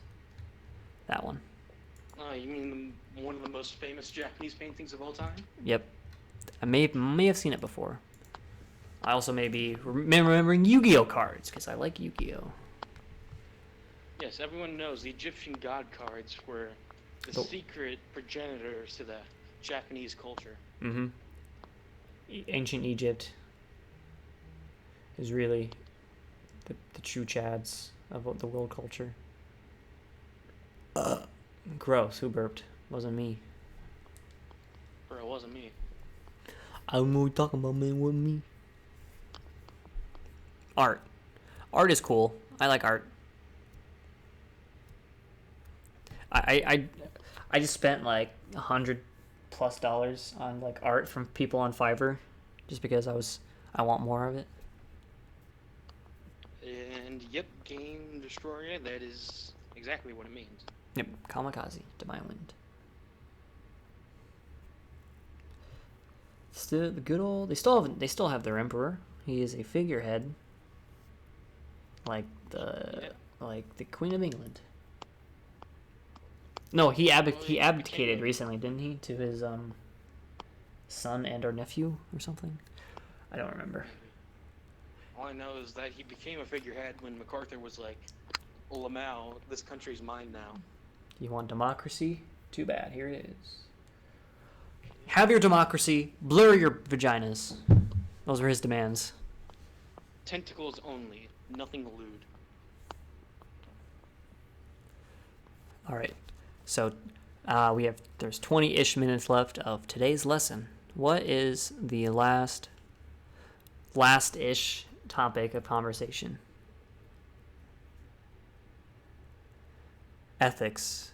That one. You mean one of the most famous Japanese paintings of all time? Yep. I may have seen it before. I also may be remembering Yu-Gi-Oh cards because I like Yu-Gi-Oh. Yes, everyone knows the Egyptian god cards were the secret progenitors to the Japanese culture. Mm-hmm. Ancient Egypt is really the true chads of the world culture. Gross. Who burped? Wasn't me. Or it wasn't me. I'm only talking about man with me. Art. Art is cool. I like art. I just spent like $100+ on like art from people on Fiverr, just because I want more of it. And yep, Game Destroyer, that is exactly what it means. Yep, Kamikaze, Divine Wind. Still the good old. They still have their emperor. He is a figurehead, like the Queen of England. No, he Well, he he abdicated became recently, didn't he, to his son and or nephew or something? I don't remember. maybe. All I know is that he became a figurehead when MacArthur was like, "Lamau, this country's mine now." You want democracy? Too bad. Here it is. Have your democracy. Blur your vaginas. Those were his demands. Tentacles only, nothing lewd. All right. So there's 20-ish minutes left of today's lesson. What is the last-ish topic of conversation? Ethics.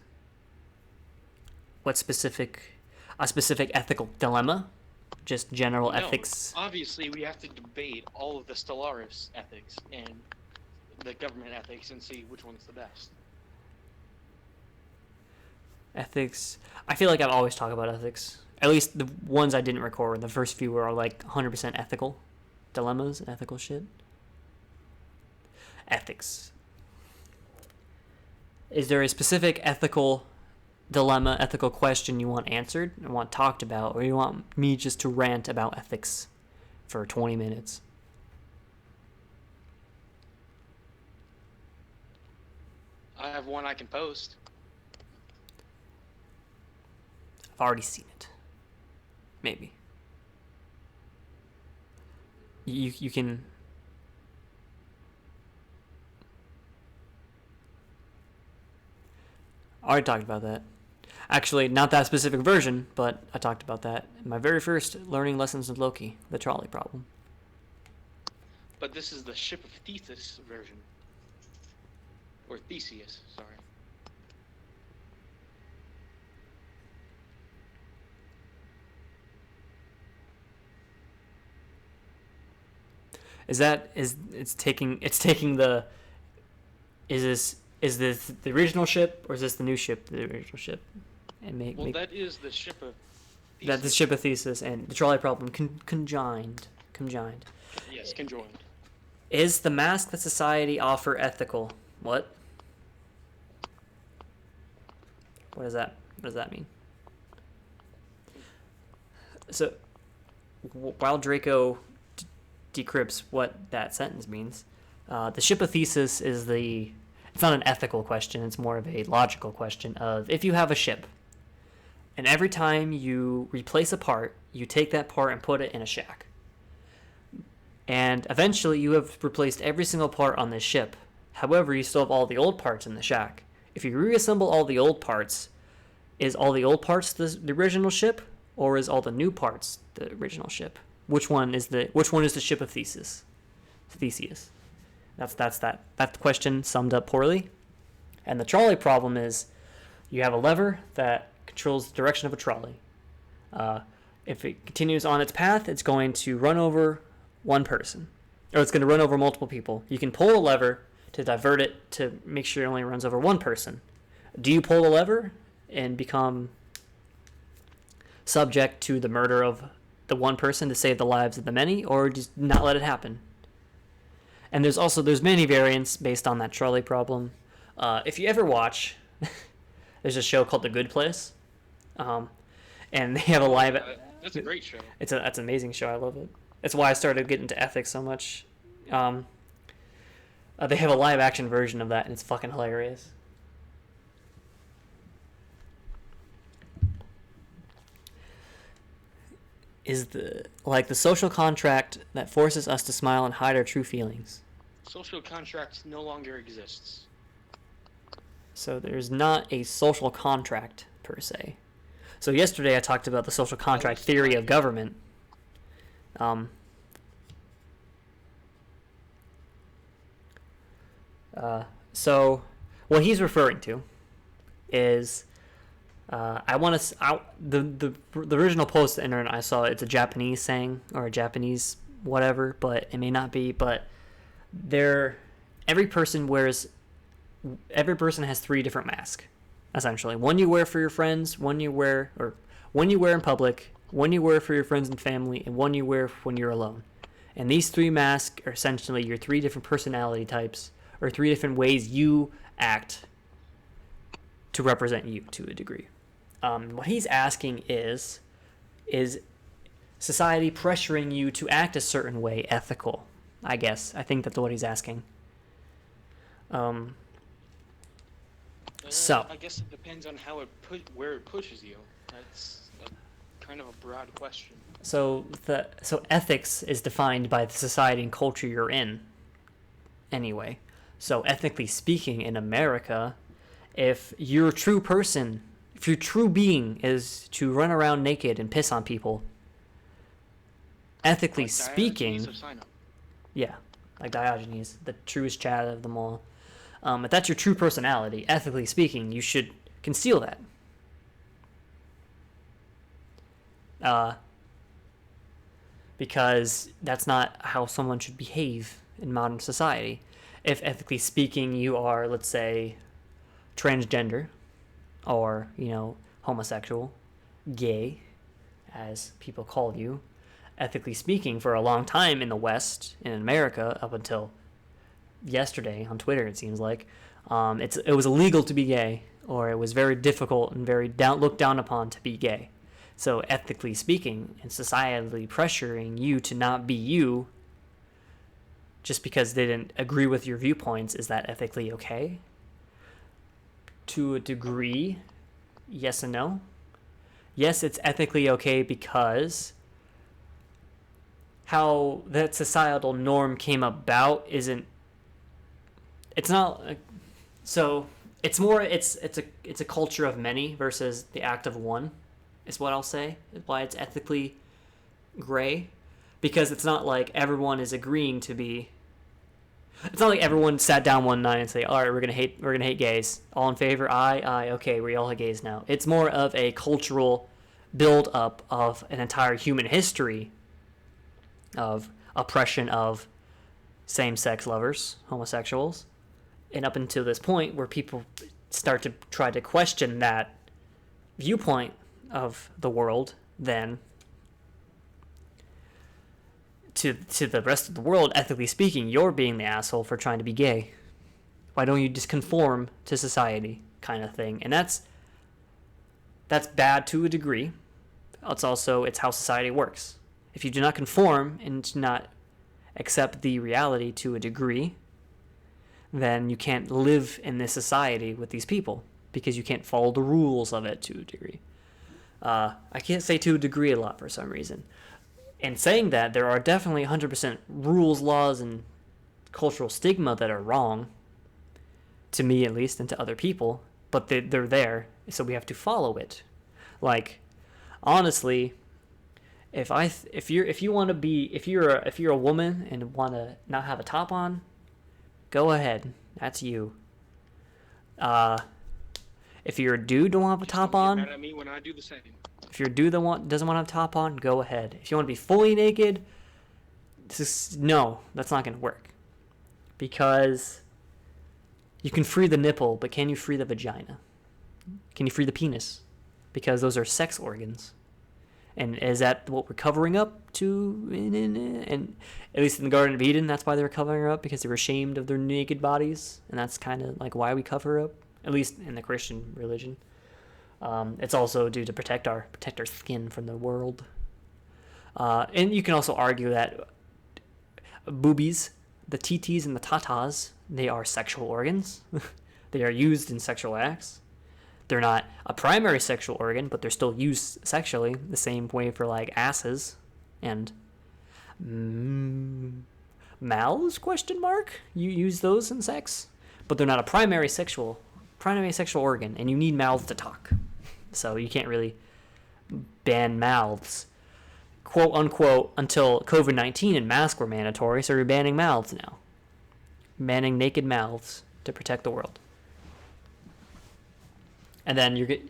A specific ethical dilemma? Just general No, ethics? obviously we have to debate all of the Stellaris ethics and the government ethics and see which one's the best. Ethics. I feel like I've always talked about ethics. At least the ones I didn't record. The first few were like 100% ethical dilemmas, ethical shit. Ethics. Is there a specific ethical dilemma, ethical question you want answered and want talked about, or you want me just to rant about ethics for 20 minutes? I have one I can post. I've already seen it. Maybe. You can... I already talked about that. Actually, not that specific version, but I talked about that in my very first learning lessons of Loki, the trolley problem. But this is the Ship of Theseus version. Or Theseus, sorry. It's taking the... Is this the original ship, or is this the new ship, the original ship? And That is the Ship of Theseus. That's the Ship of Theseus and the trolley problem conjoined. Yes, conjoined. Is the mask that society offer ethical? What? What does that mean? So, while Draco decrypts what that sentence means, the Ship of Theseus is it's not an ethical question, it's more of a logical question of, if you have a ship, and every time you replace a part, you take that part and put it in a shack. And eventually you have replaced every single part on this ship. However, you still have all the old parts in the shack. If you reassemble all the old parts, is all the old parts the original ship, or is all the new parts the original ship? Which one is the Ship of Theseus? Theseus. That's that question summed up poorly. And the trolley problem is, you have a lever that controls the direction of a trolley. If it continues on its path, it's going to run over one person, or it's going to run over multiple people. You can pull a lever to divert it to make sure it only runs over one person. Do you pull the lever and become subject to the murder of the one person to save the lives of the many, or just not let it happen? And there's many variants based on that trolley problem. If you ever watch, there's a show called The Good Place, and they have a live. That's a great show. That's an amazing show. I love it. That's why I started getting into ethics so much. They have a live action version of that, and it's fucking hilarious. Is the social contract that forces us to smile and hide our true feelings. Social contract no longer exists. So there's not a social contract per se. So yesterday I talked about the social contract theory of government. So what he's referring to is, the original post on the internet I saw, it's a Japanese saying or a Japanese whatever, but it may not be. But every person has three different masks, essentially. One you wear for your friends, one you wear in public, one you wear for your friends and family, and one you wear when you're alone. And these three masks are essentially your three different personality types, or three different ways you act to represent you to a degree. What he's asking is society pressuring you to act a certain way ethical? I guess. I think that's what he's asking. So I guess it depends on how where it pushes you. That's kind of a broad question. So ethics is defined by the society and culture you're in. Anyway, so ethically speaking, in America, if your true person, if your true being is to run around naked and piss on people, ethically Like speaking, Diogenes of Sino. yeah, like Diogenes, the truest Chad of them all. If that's your true personality, ethically speaking, you should conceal that. Because that's not how someone should behave in modern society. If ethically speaking, you are, let's say, transgender, or, homosexual, gay, as people call you, ethically speaking, for a long time in the West, in America, up until yesterday on Twitter, it seems like, it was illegal to be gay, or it was very difficult and very looked down upon to be gay. So ethically speaking, and societally pressuring you to not be you, just because they didn't agree with your viewpoints, is that ethically okay? To a degree, yes and no. Yes, it's ethically okay because how that societal norm came about isn't. It's not. So it's more. It's a culture of many versus the act of one. Is what I'll say. Is why it's ethically gray, because it's not like everyone is agreeing to be. It's not like everyone sat down one night and say, "All right, we're gonna hate gays. All in favor? Aye. Okay, we all hate gays now." It's more of a cultural build up of an entire human history of oppression of same-sex lovers, homosexuals, and up until this point where people start to try to question that viewpoint of the world, then to the rest of the world, ethically speaking, you're being the asshole for trying to be gay. Why don't you just conform to society, kind of thing? And that's bad to a degree. It's how society works. If you do not conform and do not accept the reality to a degree, then you can't live in this society with these people because you can't follow the rules of it to a degree. I can't say to a degree a lot for some reason. And saying that, there are definitely 100% rules, laws, and cultural stigma that are wrong, to me at least, and to other people, but they're there, so we have to follow it. Like, honestly, if you're a woman and want to not have a top on, go ahead, that's you. If you're a dude don't want to have a top on, Get mad at me when I do the same. if you're a dude that doesn't want to have a top on, go ahead. If you want to be fully naked, no, that's not going to work. Because you can free the nipple, but can you free the vagina? Can you free the penis? Because those are sex organs. And is that what we're covering up to? And at least in the Garden of Eden, that's why they were covering her up, because they were ashamed of their naked bodies. And that's kind of like why we cover up, at least in the Christian religion. It's also due to protect our skin from the world. And you can also argue that boobies, the TTs and the tatas, they are sexual organs. They are used in sexual acts. They're not a primary sexual organ, but they're still used sexually, the same way for like asses and mouths, question mark? You use those in sex, but they're not a primary sexual organ, and you need mouths to talk. So you can't really ban mouths, quote unquote, until COVID-19 and masks were mandatory. So you're banning mouths now, banning naked mouths to protect the world. And then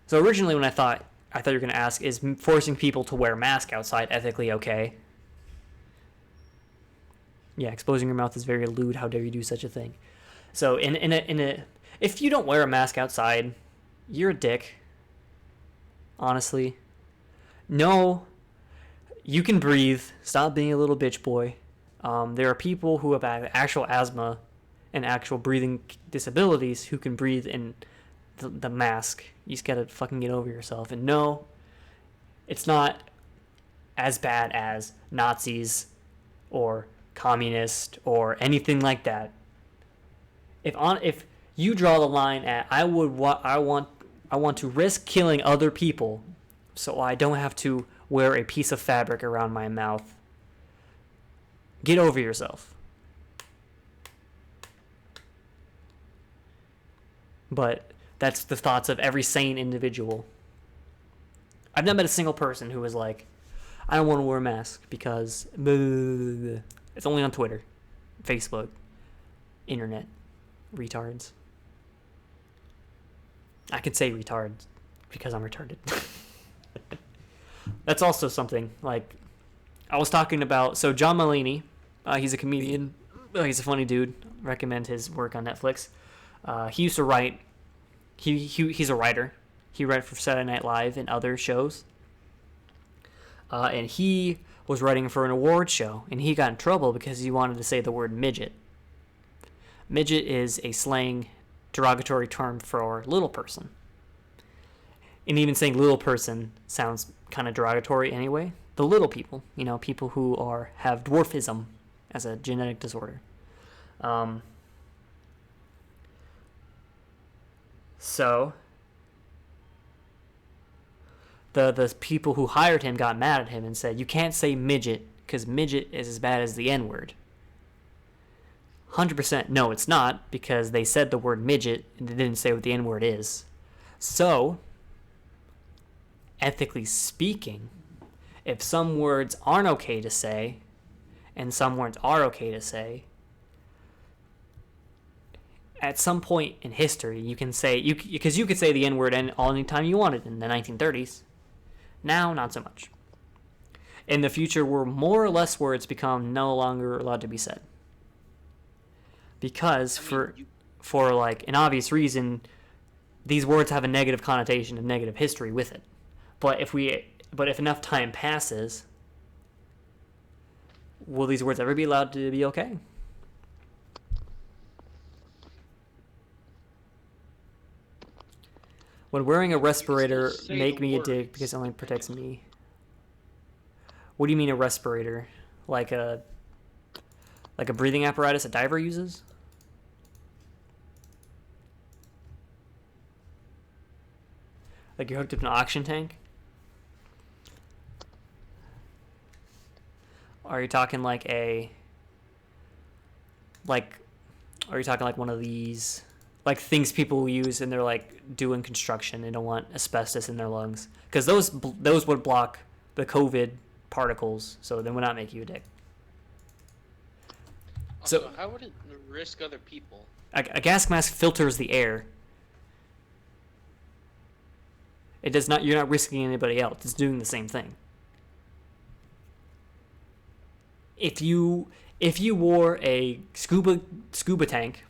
so originally when I thought you were going to ask, is forcing people to wear masks outside ethically okay? Yeah, exposing your mouth is very lewd. How dare you do such a thing? So if you don't wear a mask outside, you're a dick. Honestly. No, you can breathe. Stop being a little bitch boy. There are people who have actual asthma and actual breathing disabilities who can breathe in the mask. You just gotta fucking get over yourself. And no, it's not as bad as Nazis or communist or anything like that. If you draw the line at I want to risk killing other people so I don't have to wear a piece of fabric around my mouth, get over yourself. But that's the thoughts of every sane individual. I've not met a single person who was like, I don't want to wear a mask because it's only on Twitter, Facebook, internet, retards. I could say retards because I'm retarded. That's also something, like, I was talking about, so John Mulaney, he's a comedian, he's a funny dude, recommend his work on Netflix. He used to write, he's a writer, he wrote for Saturday Night Live and other shows, and he was writing for an award show, and he got in trouble because he wanted to say the word midget. Midget is a slang derogatory term for little person. And even saying little person sounds kind of derogatory anyway. The little people, people who have dwarfism as a genetic disorder. So the people who hired him got mad at him and said, you can't say midget because midget is as bad as the N-word. 100% no, it's not, because they said the word midget and they didn't say what the N-word is. So, ethically speaking, if some words aren't okay to say and some words are okay to say, at some point in history you can say, because you could say the N-word any time you wanted in the 1930s. Now, not so much. In the future, where more or less words become no longer allowed to be said. Because for like an obvious reason, these words have a negative connotation, a negative history with it. But if enough time passes, will these words ever be allowed to be okay? Would wearing a respirator make me a dick because it only protects me? What do you mean a respirator? Like a breathing apparatus a diver uses? Like you're hooked up to an oxygen tank? Are you talking like one of these, like things people use and they're like doing construction, they don't want asbestos in their lungs? Because those would block the COVID particles, so they would not make you a dick. Also, So how would it risk other people? a gas mask filters the air. It does not. You're not risking anybody else. It's doing the same thing. If you wore a scuba tank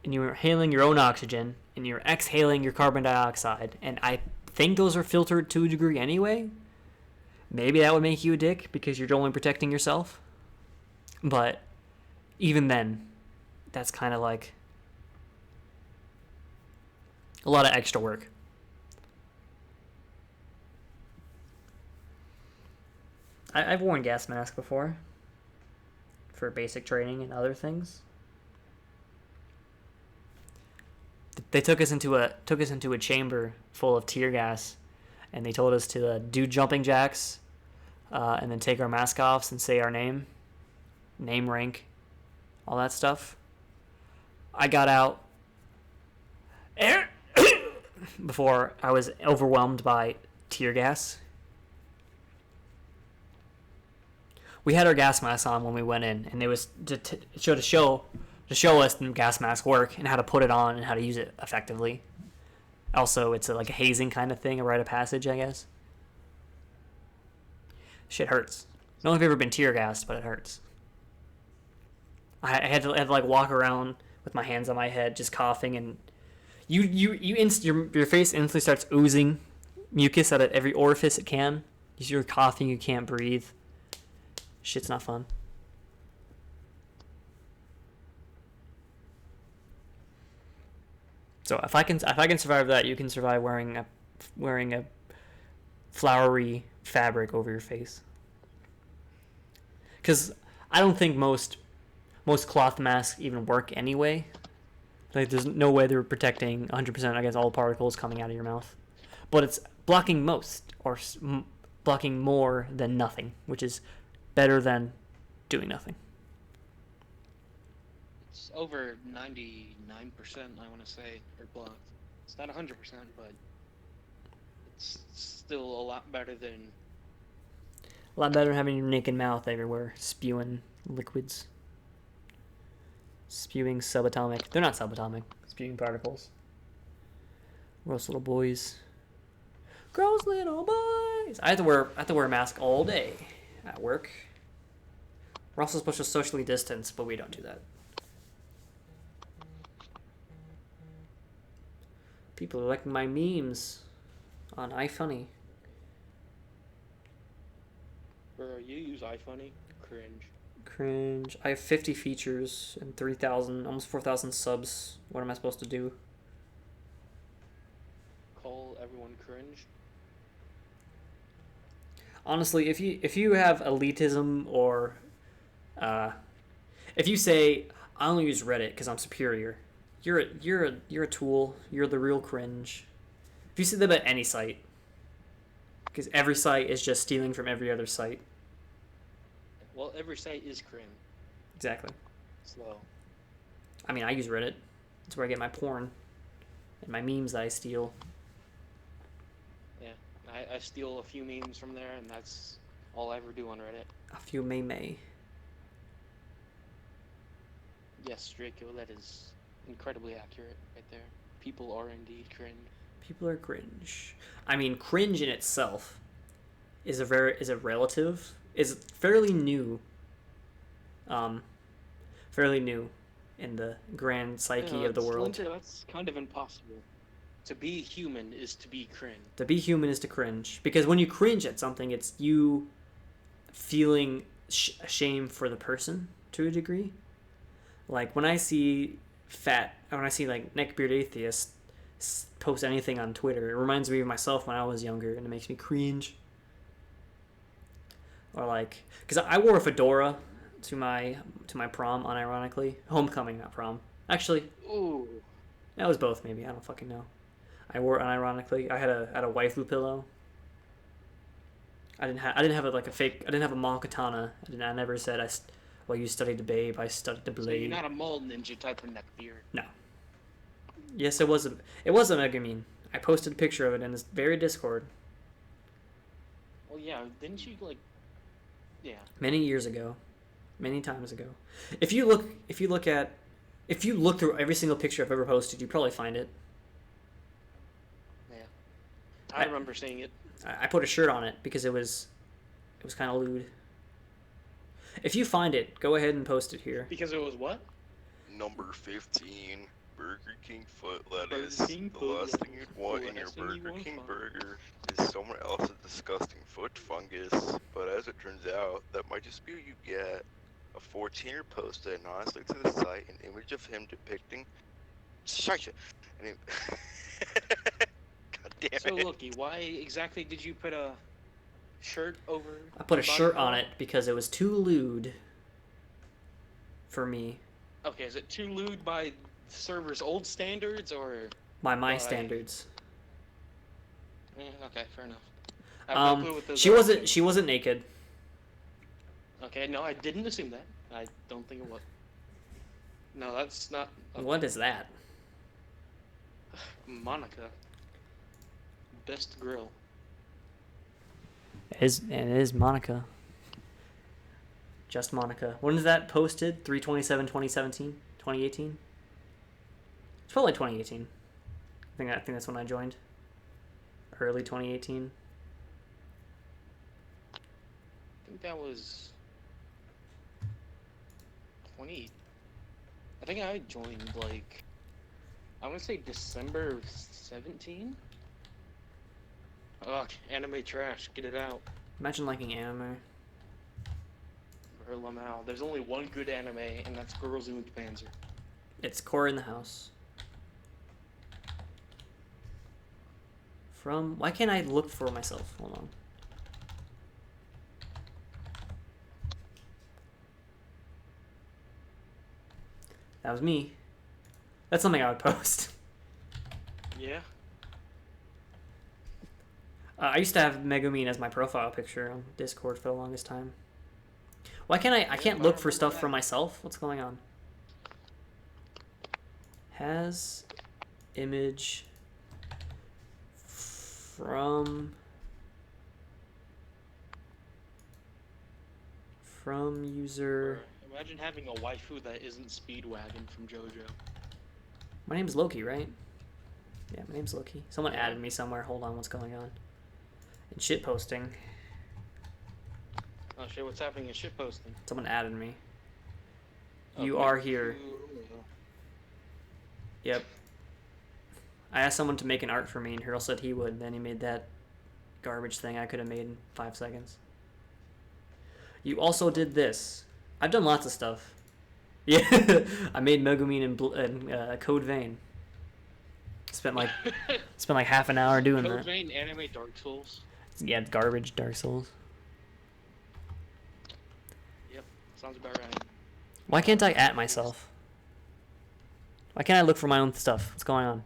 and you were inhaling your own oxygen and you're exhaling your carbon dioxide, and I think those are filtered to a degree anyway, maybe that would make you a dick because you're only protecting yourself. But even then, that's kind of like a lot of extra work. I've worn gas masks before for basic training and other things. They took us into a chamber full of tear gas, and they told us to do jumping jacks, and then take our mask off and say our name, rank, all that stuff. I got out before I was overwhelmed by tear gas. We had our gas masks on when we went in, and it was to show us the gas mask work and how to put it on and how to use it effectively. Also, it's like a hazing kind of thing, a rite of passage, I guess. Shit hurts. I don't know if you've ever been tear gassed, but it hurts. I had to like walk around with my hands on my head, just coughing, and your face instantly starts oozing mucus out of every orifice it can. You're coughing, you can't breathe. Shit's not fun. So if I can survive that, you can survive wearing a flowery fabric over your face. Because I don't think most cloth masks even work anyway. Like, there's no way they're protecting 100% against all particles coming out of your mouth. But it's blocking most, or blocking more than nothing, which is better than doing nothing. It's over 99%, I want to say, are blocked. It's not 100%, but it's still a lot better than... A lot better than having your naked mouth everywhere, spewing liquids. Spewing subatomic. They're not subatomic. Spewing particles. Gross little boys. Gross little boys. I have to wear a mask all day at work. We're also supposed to socially distance, but we don't do that. People are liking my memes on iFunny. Bro, you use iFunny? Cringe. I have 50 features and 3,000, almost 4,000 subs. What am I supposed to do? Call everyone cringe? Honestly, if you have elitism or if you say I only use Reddit because I'm superior, you're a tool. You're the real cringe. If you say that about any site, because every site is just stealing from every other site. Well, every site is cringe. Exactly. Slow. I mean, I use Reddit. That's where I get my porn and my memes that I steal. Yeah, I steal a few memes from there, and that's all I ever do on Reddit. A few may. Yes, Draco, that is incredibly accurate right there. People are indeed cringe. People are cringe. I mean, cringe in itself is a relative. Is fairly new. Fairly new in the grand psyche of the world. That's kind of impossible. To be human is to be cringe. To be human is to cringe. Because when you cringe at something, it's you feeling shame for the person to a degree. Like when I see like neckbeard atheists post anything on Twitter, it reminds me of myself when I was younger, and it makes me cringe. Or like, because I wore a fedora to my prom, unironically. Homecoming, not prom. Actually, Ooh. that was both. Maybe I don't fucking know. I wore it unironically. I had a waifu pillow. I didn't have a fake. I didn't have a mall katana. I never said well, you studied the babe. I studied the blade. So you're not a mall ninja type of neckbeard. No. Yes, it was a Megumin. I posted a picture of it in this very Discord. Well, yeah, didn't you like? Yeah. Many years ago, many times ago. If you look through every single picture I've ever posted, you probably find it. Yeah. I remember seeing it. I put a shirt on it because it was kind of lewd. If you find it, go ahead and post it here. Because it was what? Number 15, Burger King foot lettuce. Burger King the foot last thing lettuce. you'd want The in your last thing you Burger want King find. burger is someone else's disgusting foot fungus. But as it turns out, that might just be what you get. A 14er posted anonymously to the site an image of him depicting... Shut it! God damn it. So, Loki, why exactly did you put a shirt over... I put a the body shirt part? on it because it was too lewd for me. Okay, is it too lewd by the server's old standards, or... By my Why? standards. Okay, fair enough. I have no clue what those are. She wasn't naked. Okay, no, I didn't assume that. I don't think it was. No, that's not... What is that? Monica. Best grill. It is Monica. Just Monica. When is that posted? 3/27/2017? 2018? It's probably 2018. I think that's when I joined. Early 2018. I think that was... 20... I think I joined, like... I want to say December 17? Ugh, anime trash, get it out. Imagine liking anime. Or Lamau. There's only one good anime, and that's Girls und Panzer. It's Core in the House. From... Why can't I look for myself? Hold on. That was me. That's something I would post. Yeah. I used to have Megumin as my profile picture on Discord for the longest time. Why can't I can't look for stuff for myself? What's going on? Has image from user. Imagine having a waifu that isn't Speedwagon from JoJo. My name's Loki, right? Yeah, my name's Loki. Someone added me somewhere. Hold on, what's going on? And shit posting. Oh shit, what's happening in shit posting? Someone added me. Oh, You are here. Yep. I asked someone to make an art for me, and Hurl said he would. Then he made that garbage thing I could have made in 5 seconds. You also did this. I've done lots of stuff. Yeah, I made Megumin in Code Vein. Spent like half an hour doing Code that. Vein anime Dark Souls. Yeah, garbage Dark Souls. Yep, sounds about right. Why can't I at myself? Why can't I look for my own stuff? What's going on?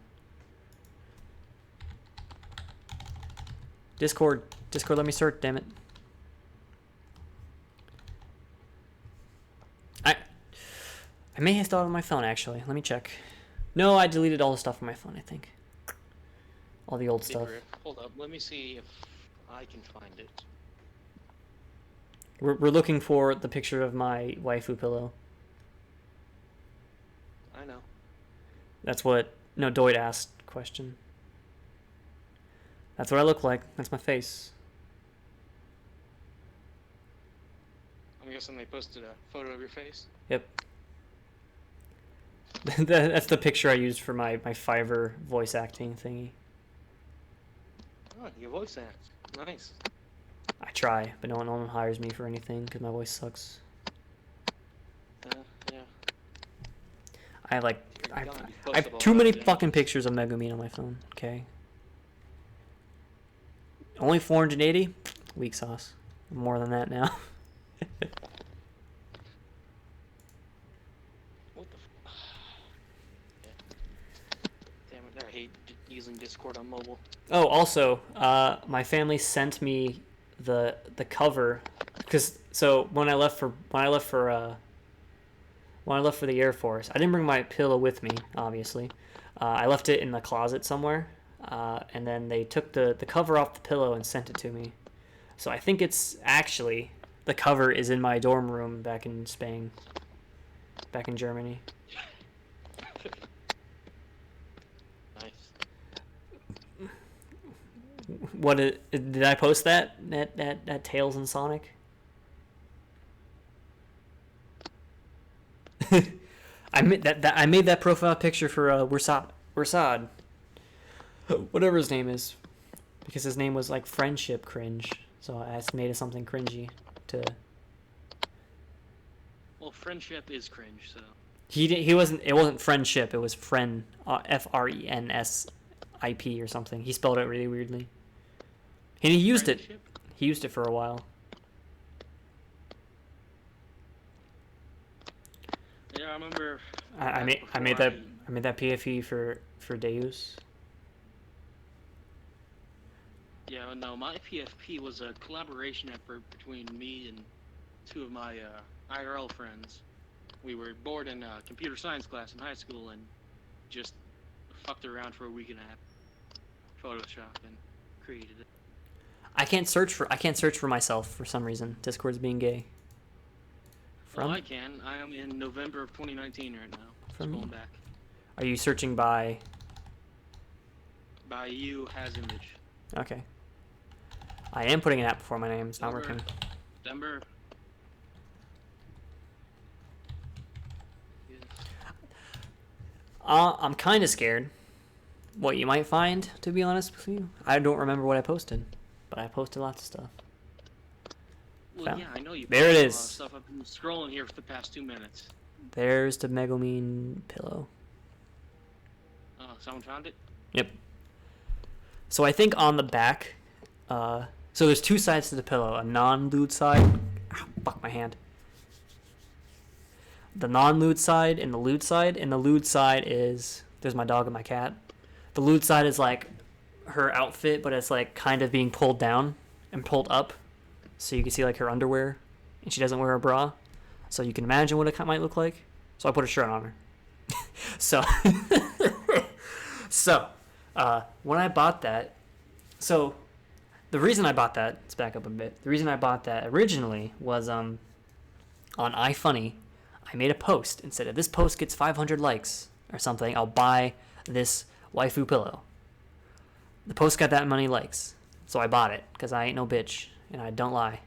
Discord, let me search, damn it. I may have thought on my phone, actually. Let me check. No, I deleted all the stuff on my phone, I think. All the old stuff. Hold up, let me see if I can find it. We're looking for the picture of my waifu pillow. I know. That's what... No, Doyd asked question. That's what I look like. That's my face. I'm guessing they posted a photo of your face? Yep. That's the picture I used for my Fiverr voice acting thingy. Oh, your voice act. Nice. I try, but no one hires me for anything because my voice sucks. Yeah. I have like... You're I gonna be have postable too many nowadays. fucking pictures of Megumin on my phone, okay? Only 480? Weak sauce. More than that now. What the Damn it, I hate using Discord on mobile. Oh, also, my family sent me the cover because when I left for the Air Force, I didn't bring my pillow with me. Obviously, I left it in the closet somewhere, and then they took the cover off the pillow and sent it to me. So I think it's actually the cover is in my dorm room back in Spain, back in Germany. Nice. Did I post that Tails and Sonic? I made that profile picture for Wersad, whatever his name is, because his name was like friendship cringe, so I made it something cringy to. Well, friendship is cringe, so. He wasn't. It wasn't friendship. It was friend. FRENSIP or something. He spelled it really weirdly. And he used it. Friendship? He used it for a while. Yeah, I remember. I made that PFE for Deus. Yeah, no, my PFP was a collaboration effort between me and two of my IRL friends. We were bored in computer science class in high school and just fucked around for a week and a half. Photoshop and created it. I can't search for myself for some reason. Discord's being gay. Well, I can. I am in November of 2019 right now. From me? Scrolling back. Are you searching by? By you has image. Okay. I am putting an app before my name. It's not working. December. Yes. I'm kind of scared. What you might find, to be honest with you. I don't remember what I posted, but I posted lots of stuff. Well, yeah, I know you. There it posted a lot of is. Stuff. I've been scrolling here for the past 2 minutes. There's the Megumin pillow. Oh, someone found it? Yep. So I think on the back, so there's two sides to the pillow: a non-lewd side. Ow, fuck my hand. The non-lewd side and the lewd side. And the lewd side is there's my dog and my cat. The lewd side is like her outfit, but it's like kind of being pulled down and pulled up, so you can see like her underwear, and she doesn't wear a bra, so you can imagine what it might look like. So I put a shirt on her. So, when I bought that, so the reason I bought that, let's back up a bit. The reason I bought that originally was on iFunny, I made a post and said if this post gets 500 likes or something, I'll buy this waifu pillow. The post got that many likes, so I bought it because I ain't no bitch and I don't lie.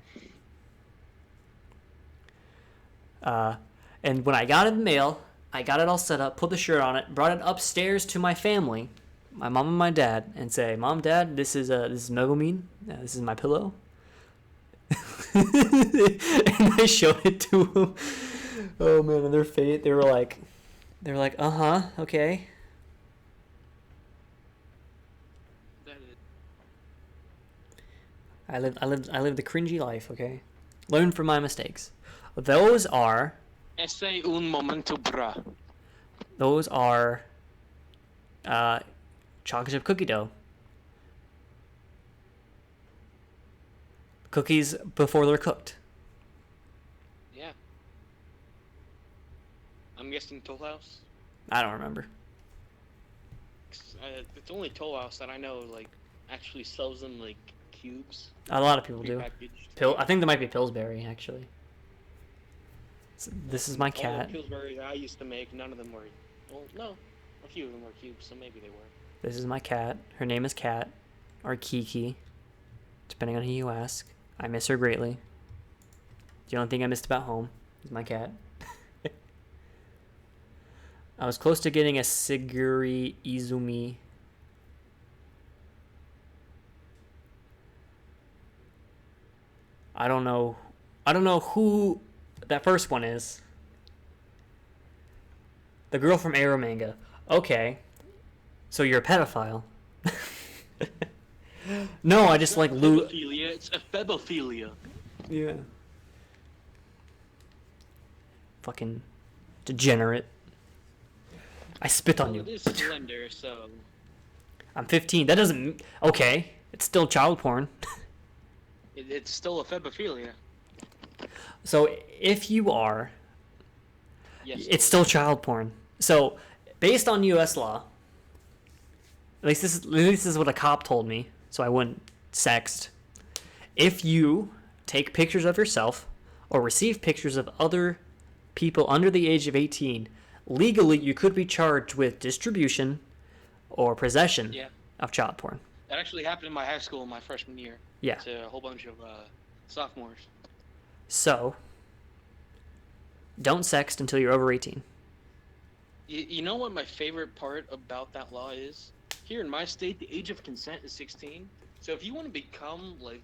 And when I got it in the mail, I got it all set up, put the shirt on it, brought it upstairs to my family, my mom and my dad, and say, "Mom, Dad, this is Megumin. This is my pillow." And I showed it to them. Oh man, and their face, they were like, okay. I live the cringy life, okay? Learn from my mistakes. Those are Ese un momento, bra. Those are chocolate chip cookie dough. Cookies before they're cooked. Yeah. I'm guessing Toll House. I don't remember. It's only Toll House that I know like actually sells them like cubes. A lot of people do. Prepackaged. I think there might be Pillsbury actually. So this is my All cat. the Pillsbury that I used to make, none of them were. Well, no, a few of them were cubes, so maybe they were. This is my cat. Her name is Cat, or Kiki, depending on who you ask. I miss her greatly. The only thing I missed about home is my cat. I was close to getting a Siguri Izumi. I don't know who that first one is. The girl from Arrow Manga. Okay. So you're a pedophile. No, I just like loot. It's a phebophilia. Yeah. Fucking degenerate. I spit on Well, you. it is slender, so. I'm 15. That doesn't. Okay. It's still child porn. It's still a phebophilia. So if you are, Yes. it's still child porn. So based on U.S. law, at least this is what a cop told me, so I wouldn't sext. If you take pictures of yourself or receive pictures of other people under the age of 18, legally you could be charged with distribution or possession of child porn. That actually happened in my high school in my freshman year. Yeah. To a whole bunch of sophomores. So, don't sext until you're over 18. You know what my favorite part about that law is? Here in my state, the age of consent is 16. So if you want to become, like,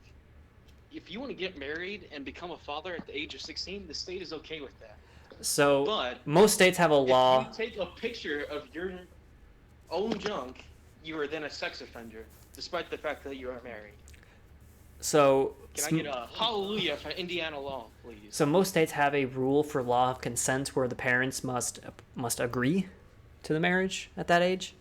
if you want to get married and become a father at the age of 16, the state is okay with that. So, But most states have a law. if you take a picture of your own junk, you are then a sex offender, despite the fact that you are married. So, Can I get a hallelujah for Indiana law, please? So most states have a rule for law of consent where the parents must agree to the marriage at that age.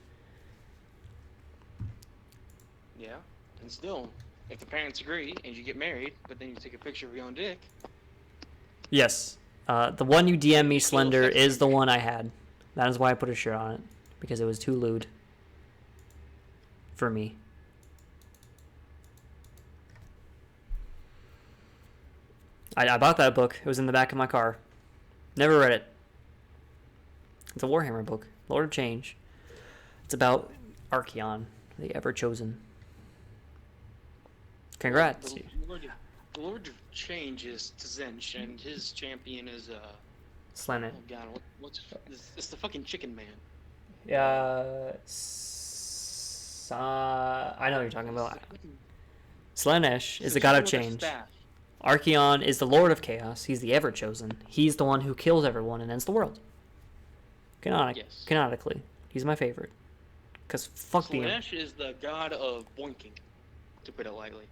Yeah, and still, if the parents agree and you get married, but then you take a picture of your own dick. Yes. The one you DM me, Slender, is the one I had. That is why I put a shirt on it. Because it was too lewd. For me. I bought that book. It was in the back of my car. Never read it. It's a Warhammer book. Lord of Change. It's about Archeon, the Ever-Chosen. Congrats. The Lord of Change is Tzench, and his champion is Slanet. oh god, it's the fucking Chicken Man. I know what you're talking about. Slanesh is the god of change. Archeon is the Lord of Chaos. He's the Ever-Chosen. He's the one who kills everyone and ends the world. Canonically. He's my favorite. Because fuck the Slanesh is the god of boinking, to put it lightly.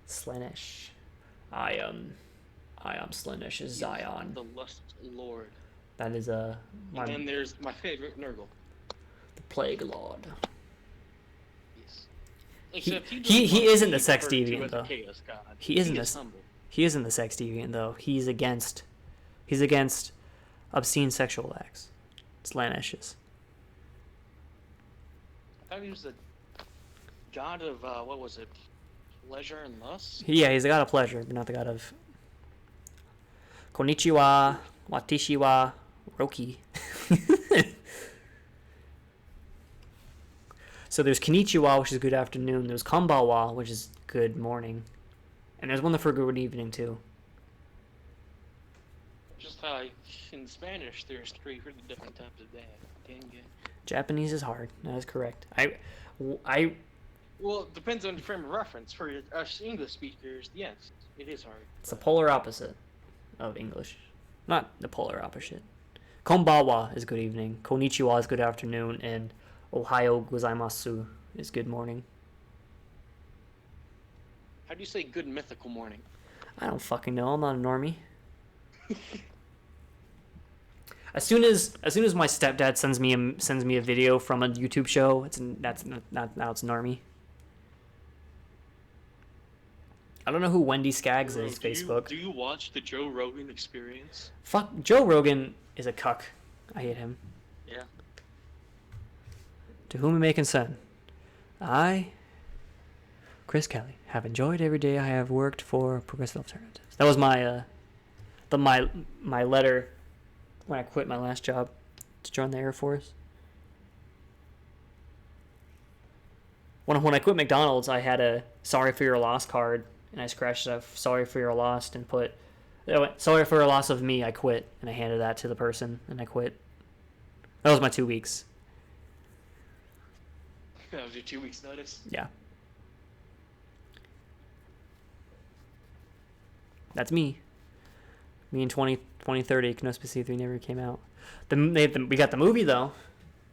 Slaanesh. I am Slaanesh is He's Zion. the lust lord. That is And then there's my favorite Nurgle. the Plague Lord. Yes. He Except he isn't the sex referred to deviant as a though. chaos god. He isn't is the humble. he isn't the sex deviant though. He's against obscene sexual acts. Slaanesh is. I thought he was the god of what was it? Pleasure and lust? Yeah, he's the god of pleasure, but not the god of Konnichiwa, Watishiwa, Roki. So there's Konnichiwa, which is good afternoon. There's Konbawa, which is good morning. And there's one for good evening, too. Just in Spanish, there's 3 really different types of day. Dang it. Japanese is hard. That is correct. Well, it depends on the frame of reference. For us English speakers, yes, it is hard. It's the polar opposite of English. Not the polar opposite. Konbawa is good evening. Konnichiwa is good afternoon. And Ohayo gozaimasu is good morning. How do you say good mythical morning? I don't fucking know. I'm not a normie. As soon as my stepdad sends me a video from a YouTube show, that's now it's normie. I don't know who Wendy Skaggs is. Facebook. Do you watch the Joe Rogan Experience? Fuck, Joe Rogan is a cuck. I hate him. Yeah. To whom it may concern, I, Chris Kelly, have enjoyed every day I have worked for Progressive Alternatives. That was my my letter when I quit my last job to join the Air Force. When I quit McDonald's, I had a sorry for your loss card, and I scratched a sorry for your loss and put, sorry for your loss of me, I quit, and I handed that to the person, and I quit. That was my 2 weeks. That was your 2 weeks notice? Yeah. That's me. Me in 2030, Knospi 3 never came out. We got the movie, though.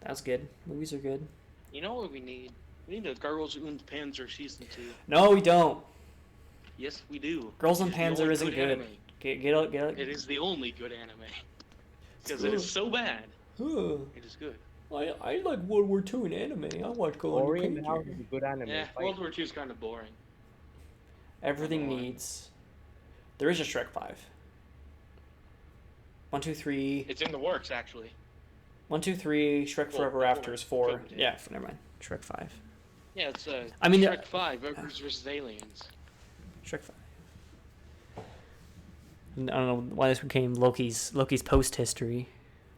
That's good. Movies are good. You know what we need? We need a Girls und Panzer Season 2. No, we don't. Yes, we do. Girls and It is the Panzer only isn't good. anime. Get out. It is the only good anime. Because it is so bad. It is good. I like World War II in anime. I watch Girls Ori and and the House is a good anime. Yeah, Fight. World War II is kind of boring. Everything Come on. needs. There is a Shrek 5. 1, 2, 3. It's in the works, actually. 1, 2, 3. Shrek Well, Forever After before is 4. COVID hit. Yeah, never mind. Shrek 5. Yeah, it's I mean, Shrek 5, Ogres vs. Aliens. Shrek 5. I don't know why this became Loki's post history,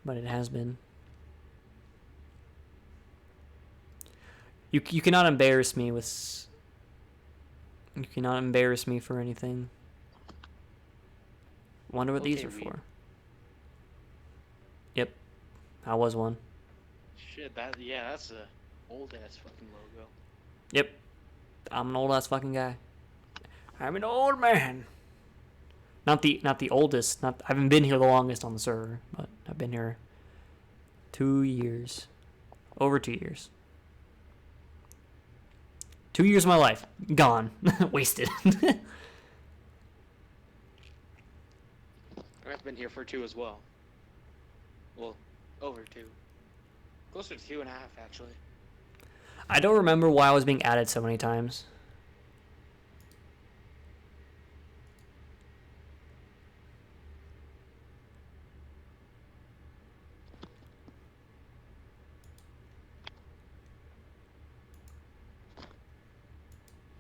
but it has been. You cannot embarrass me with. You cannot embarrass me for anything. Wonder what these Okay, are we- for. Yep, I was one. Shit, that's a old ass fucking logo. Yep, I'm an old ass fucking guy. I'm an old man. Not the oldest. I haven't been here the longest on the server, but I've been here 2 years, over 2 years. 2 years of my life gone, wasted. I've been here for 2 as well. Well, over 2. Closer to 2.5, actually. I don't remember why I was being added so many times.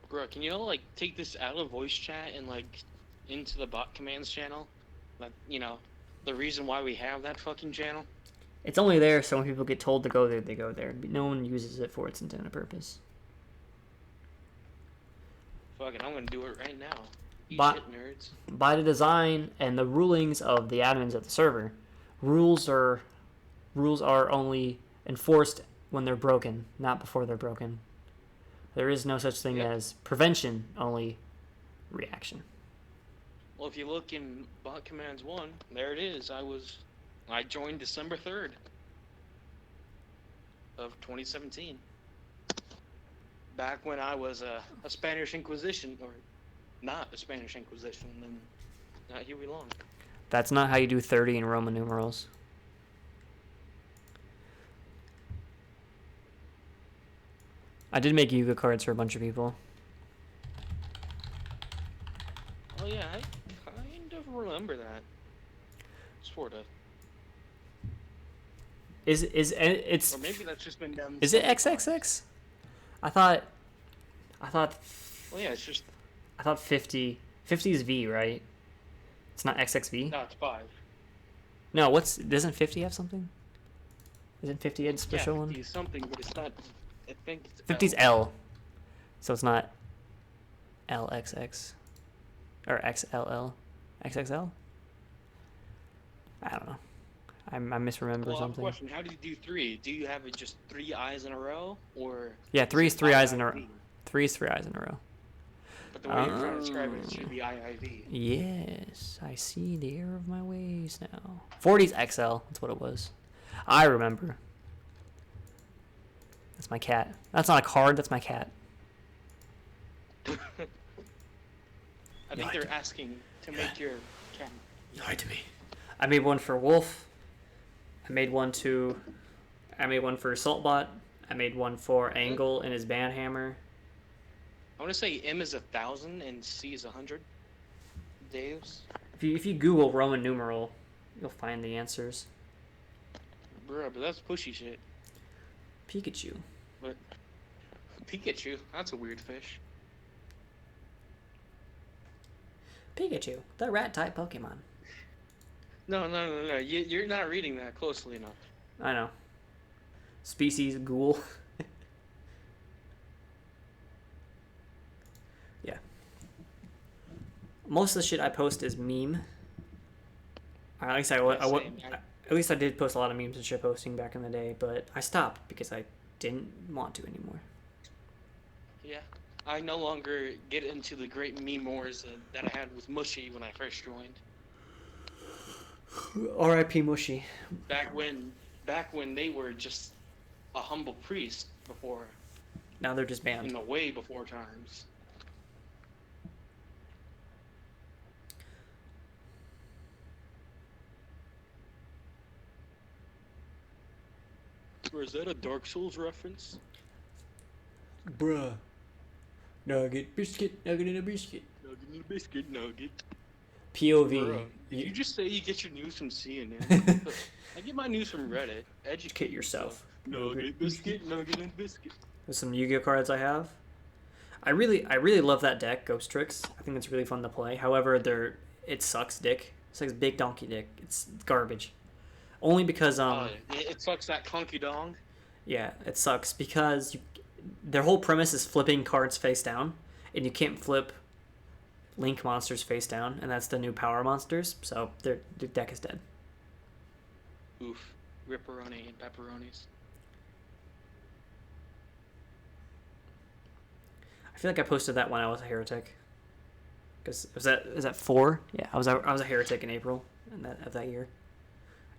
Bro, can you like take this out of voice chat and like into the bot commands channel? Like, the reason why we have that fucking channel? It's only there so when people get told to go there, they go there. No one uses it for its intended purpose. Fuck it, I'm gonna do it right now. Eat Bot- shit, nerds. By the design and the rulings of the admins of the server, rules are only enforced when they're broken, not before they're broken. There is no such thing Yep. as prevention, only reaction. Well, if you look in bot commands 1, there it is. I joined December 3rd of 2017. Back when I was a Spanish Inquisition, or not a Spanish Inquisition, and not here we long. That's not how you do 30 in Roman numerals. I did make Yuga cards for a bunch of people. Oh yeah, I kind of remember that. Sort of. It's Or maybe that's just been done. is it XXX? I thought Well, yeah, it's just. I thought 50 is V, right? It's not XXV? No, it's 5. No, doesn't 50 have something? Isn't 50 a special yeah, one? 50 is something, but it's not. I think it's 50's L. So it's not LXX or XLL. XXL? I don't know. I misremember Well, I have a something. question. How do you do 3? Do you have it just 3 eyes in a row, or? Yeah, 3 is 3 eyes in a row. IIV? 3 is 3 eyes in a row. But the way you're trying to describe it, it should be IIV. Yes, I see the error of my ways now. 40's XL. That's what it was. I remember. That's my cat. That's not a card. That's my cat. I think lied they're to me. asking to make your cat. You lied to me. I made one for Wolf. I made one for Saltbot. I made one for Angle and his band hammer. I want to say M is 1,000 and C is 100. Dave's. If you Google Roman numeral, you'll find the answers. Bruh, but that's pushy shit. Pikachu. But Pikachu, that's a weird fish. Pikachu, the rat type Pokemon. No. You're not reading that closely enough. I know. Species ghoul. Yeah. Most of the shit I post is meme. At least at least I did post a lot of memes and shit posting back in the day, but I stopped because I didn't want to anymore. Yeah. I no longer get into the great meme wars that I had with Mushy when I first joined. R.I.P. Mushy. Back when they were just a humble priest before, Now they're just in banned. the way before times. Or is that a Dark Souls reference? Bruh. Nugget, biscuit, nugget in a biscuit. Nugget and a biscuit nugget. POV. Bruh, did you just say you get your news from CNN? I get my news from Reddit. Educate yourself. Nugget, biscuit, nugget, and biscuit. There's some Yu-Gi-Oh cards I have. I really love that deck, Ghost Tricks. I think it's really fun to play. However, it sucks dick. It's like big donkey dick. It's garbage. Only because It sucks that conky dong. yeah, it sucks because their whole premise is flipping cards face down, and you can't flip Link monsters face down, and that's the new power monsters. So their deck is dead. Oof. Ripperoni and pepperonis. I feel like I posted that when I was a heretic. Because is that 4? Yeah, I was a heretic in April of that year,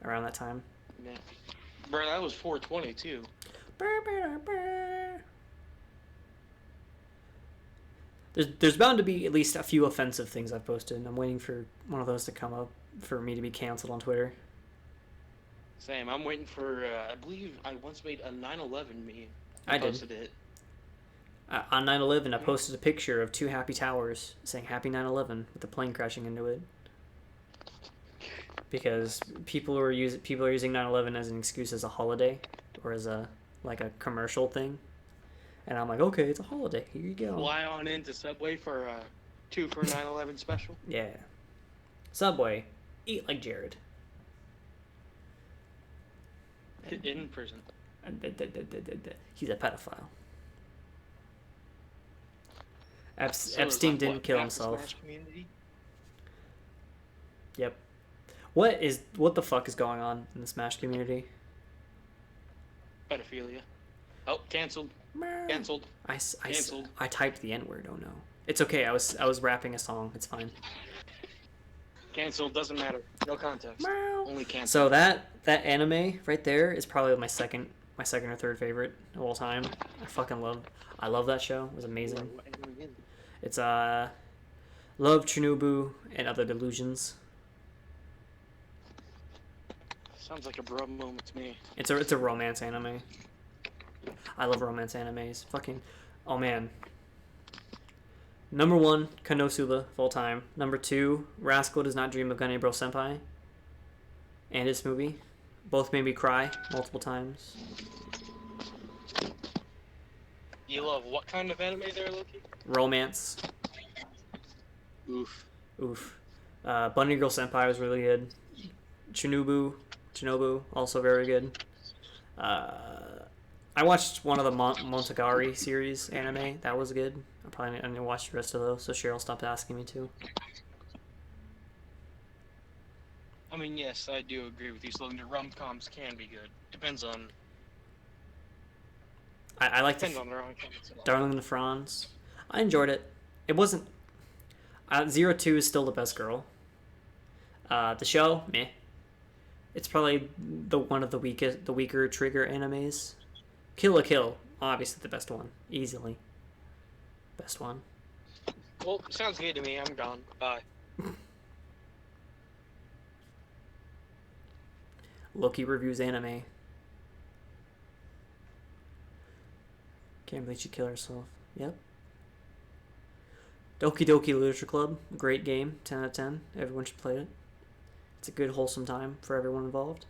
around that time. Yeah. Bro, that was 420 too. There's bound to be at least a few offensive things I've posted, and I'm waiting for one of those to come up for me to be canceled on Twitter. Same. I'm waiting for. I believe I once made a 9/11 meme. I did. Posted it. On 9/11, I posted a picture of 2 happy towers saying "Happy 9/11" with the plane crashing into it. Because people are using 9/11 as an excuse as a holiday, or as a commercial thing, and I'm like, okay, it's a holiday. Here you go. Fly on into Subway for 2 for 9/11 special. Yeah. Subway, eat like Jared. In prison. He's a pedophile. So is, Epstein like, didn't what, kill half the himself. Smash community? Yep. What the fuck is going on in the Smash community? Pedophilia. Oh, canceled. Canceled. Canceled. I typed the N-word. Oh no. It's okay. I was rapping a song. It's fine. Canceled. Doesn't matter. No context. Only canceled. So that anime right there is probably my second my second or third favorite of all time. I love that show. It was amazing. What anime is it? It's Love, Chernobyl, and Other Delusions. Sounds like a bro moment to me. It's a romance anime. I love romance animes. Fucking, oh man. Number 1, Konosuba of all time. Number 2, Rascal Does Not Dream of Gunny Bro Senpai. And this movie. Both made me cry multiple times. You love what kind of anime there, Loki? Romance. Oof. Oof. Bunny Girl Senpai was really good. Shinobu, also very good. I watched one of the Montagari series anime. That was good. I need to watch the rest of those, so Cheryl stopped asking me to. I mean, yes, I do agree with you. So the rom-coms can be good. Depends on. I like Depends on the rom-coms. Darling in the Franxx. I enjoyed it. It wasn't. 02 is still the best girl. The show, meh. It's probably one of the weaker Trigger animes. Kill la Kill, obviously the best one, easily. Best one. Well, sounds good to me. I'm gone. Bye. Loki reviews anime. Can't believe she killed herself. Yep. Doki Doki Literature Club, great game, 10 out of 10. Everyone should play it. It's a good, wholesome time for everyone involved.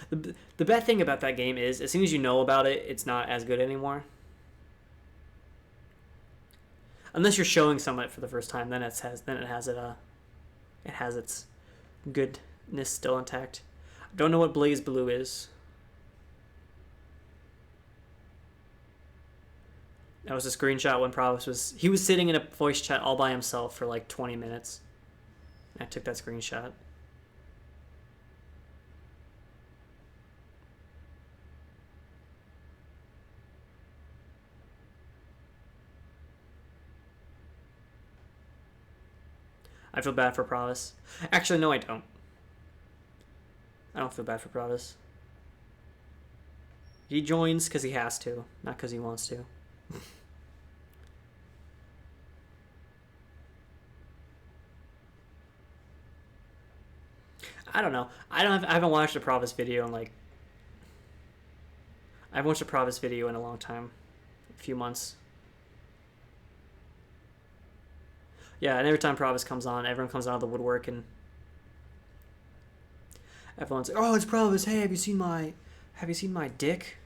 The bad thing about that game is, as soon as you know about it, it's not as good anymore. Unless you're showing someone it for the first time, then it has its goodness still intact. Don't know what Blaze Blue is. That was a screenshot when Provis was sitting in a voice chat all by himself for like 20 minutes. I took that screenshot. I feel bad for Provis. Actually, no, I don't. I don't feel bad for Provis. He joins because he has to, not because he wants to. I don't know. I haven't watched a Provis video in like. I haven't watched a Provis video in a long time, a few months. Yeah, and every time Provis comes on, everyone comes out of the woodwork and everyone's like, "Oh, it's Provis. Hey, have you seen my dick?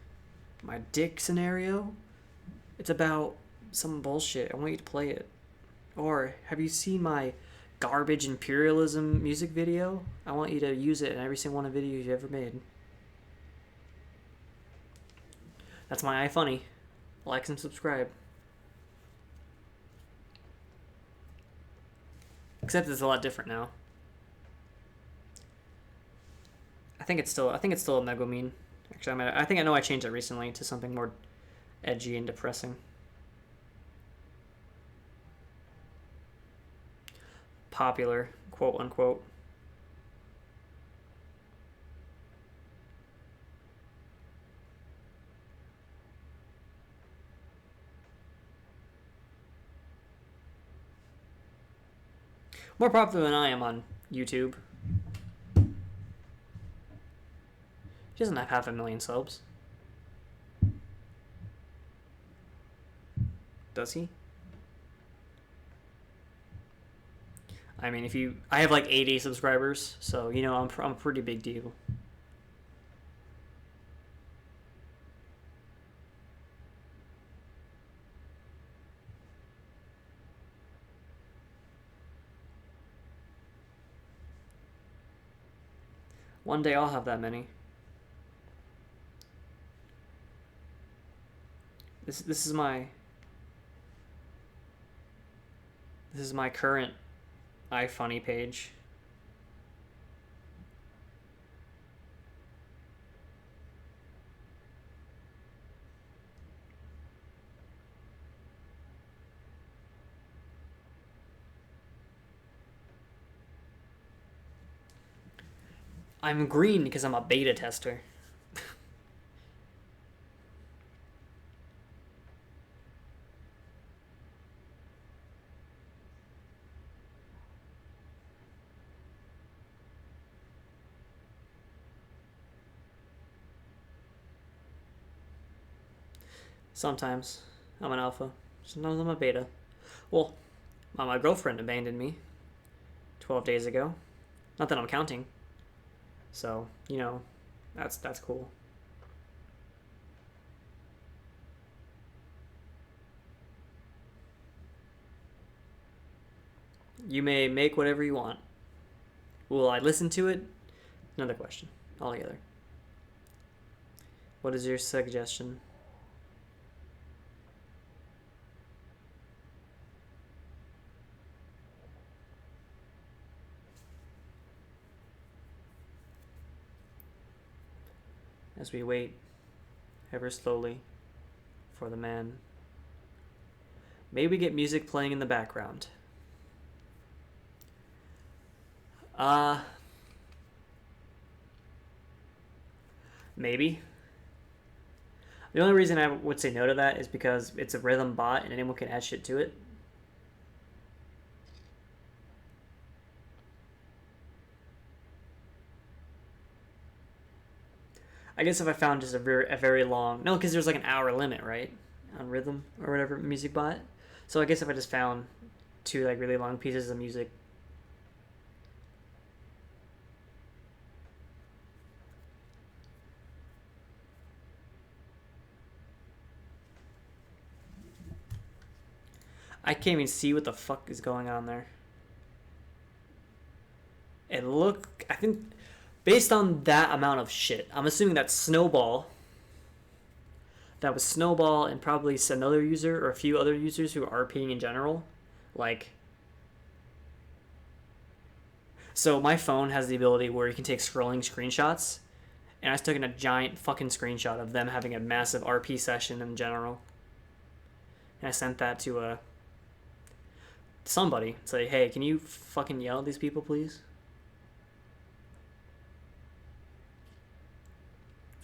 My dick scenario? It's about some bullshit. I want you to play it. Or have you seen my garbage imperialism music video? I want you to use it in every single one of the videos you ever made." That's my iFunny. Like and subscribe. Except it's a lot different now. I think it's still a Megumine. Actually, I think I know I changed it recently to something more edgy and depressing. Popular, quote unquote. More popular than I am on YouTube. He doesn't have 500,000 subs. Does he? I mean, I have like 80 subscribers, so you know I'm a pretty big deal. One day I'll have that many. This is my current iFunny page. I'm green because I'm a beta tester. Sometimes I'm an alpha. Sometimes I'm a beta. Well, my girlfriend abandoned me 12 days ago. Not that I'm counting. So, that's cool. You may make whatever you want. Will I listen to it? Another question altogether. What is your suggestion? As we wait ever slowly for the man. Maybe get music playing in the background. Maybe. The only reason I would say no to that is because it's a rhythm bot and anyone can add shit to it. I guess if I found just a very long... No, because there's like an hour limit, right? On rhythm or whatever, music bot. So I guess if I just found 2 like really long pieces of music. I can't even see what the fuck is going on there. I think, based on that amount of shit, I'm assuming that's Snowball. That was Snowball and probably another user or a few other users who are RPing in general. So my phone has the ability where you can take scrolling screenshots, and I was taking a giant fucking screenshot of them having a massive RP session in general. And I sent that to somebody. Say, hey, can you fucking yell at these people, please?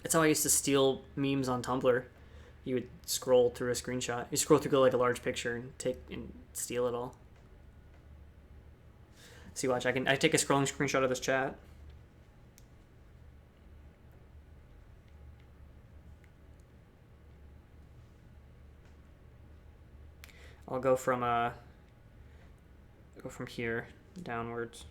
That's how I used to steal memes on Tumblr. You would scroll through a screenshot. You scroll through like a large picture and steal it all. See, watch. I take a scrolling screenshot of this chat. I'll go from here downwards.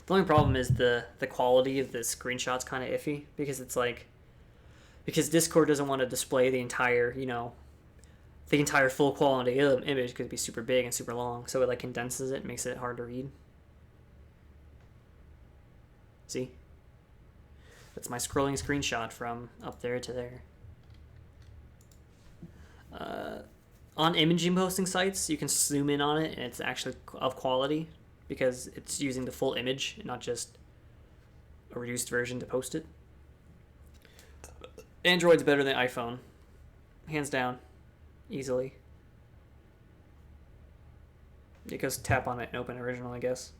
The only problem is the quality of the screenshot's kind of iffy because because Discord doesn't want to display the entire full quality of the image because it'd be super big and super long, so it condenses it, makes it hard to read. See? That's my scrolling screenshot from up there to there. On imaging posting sites, you can zoom in on it and it's actually of quality, because it's using the full image and not just a reduced version to post it. Android's better than iPhone. Hands down. Easily. It goes tap on it and open original, I guess.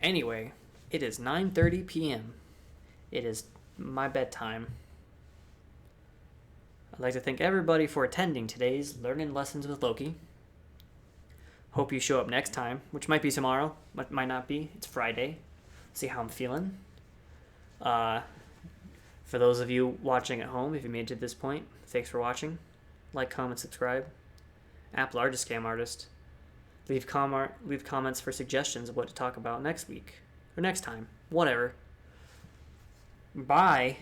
Anyway, it is 9:30 p.m. It is my bedtime. I'd like to thank everybody for attending today's Learning Lessons with Loki. Hope you show up next time, which might be tomorrow, but might not be. It's Friday. See how I'm feeling. For those of you watching at home, if you made it to this point, thanks for watching. Like, comment, subscribe. App largest scam artist. Leave comments for suggestions of what to talk about next week or next time. Whatever. Bye.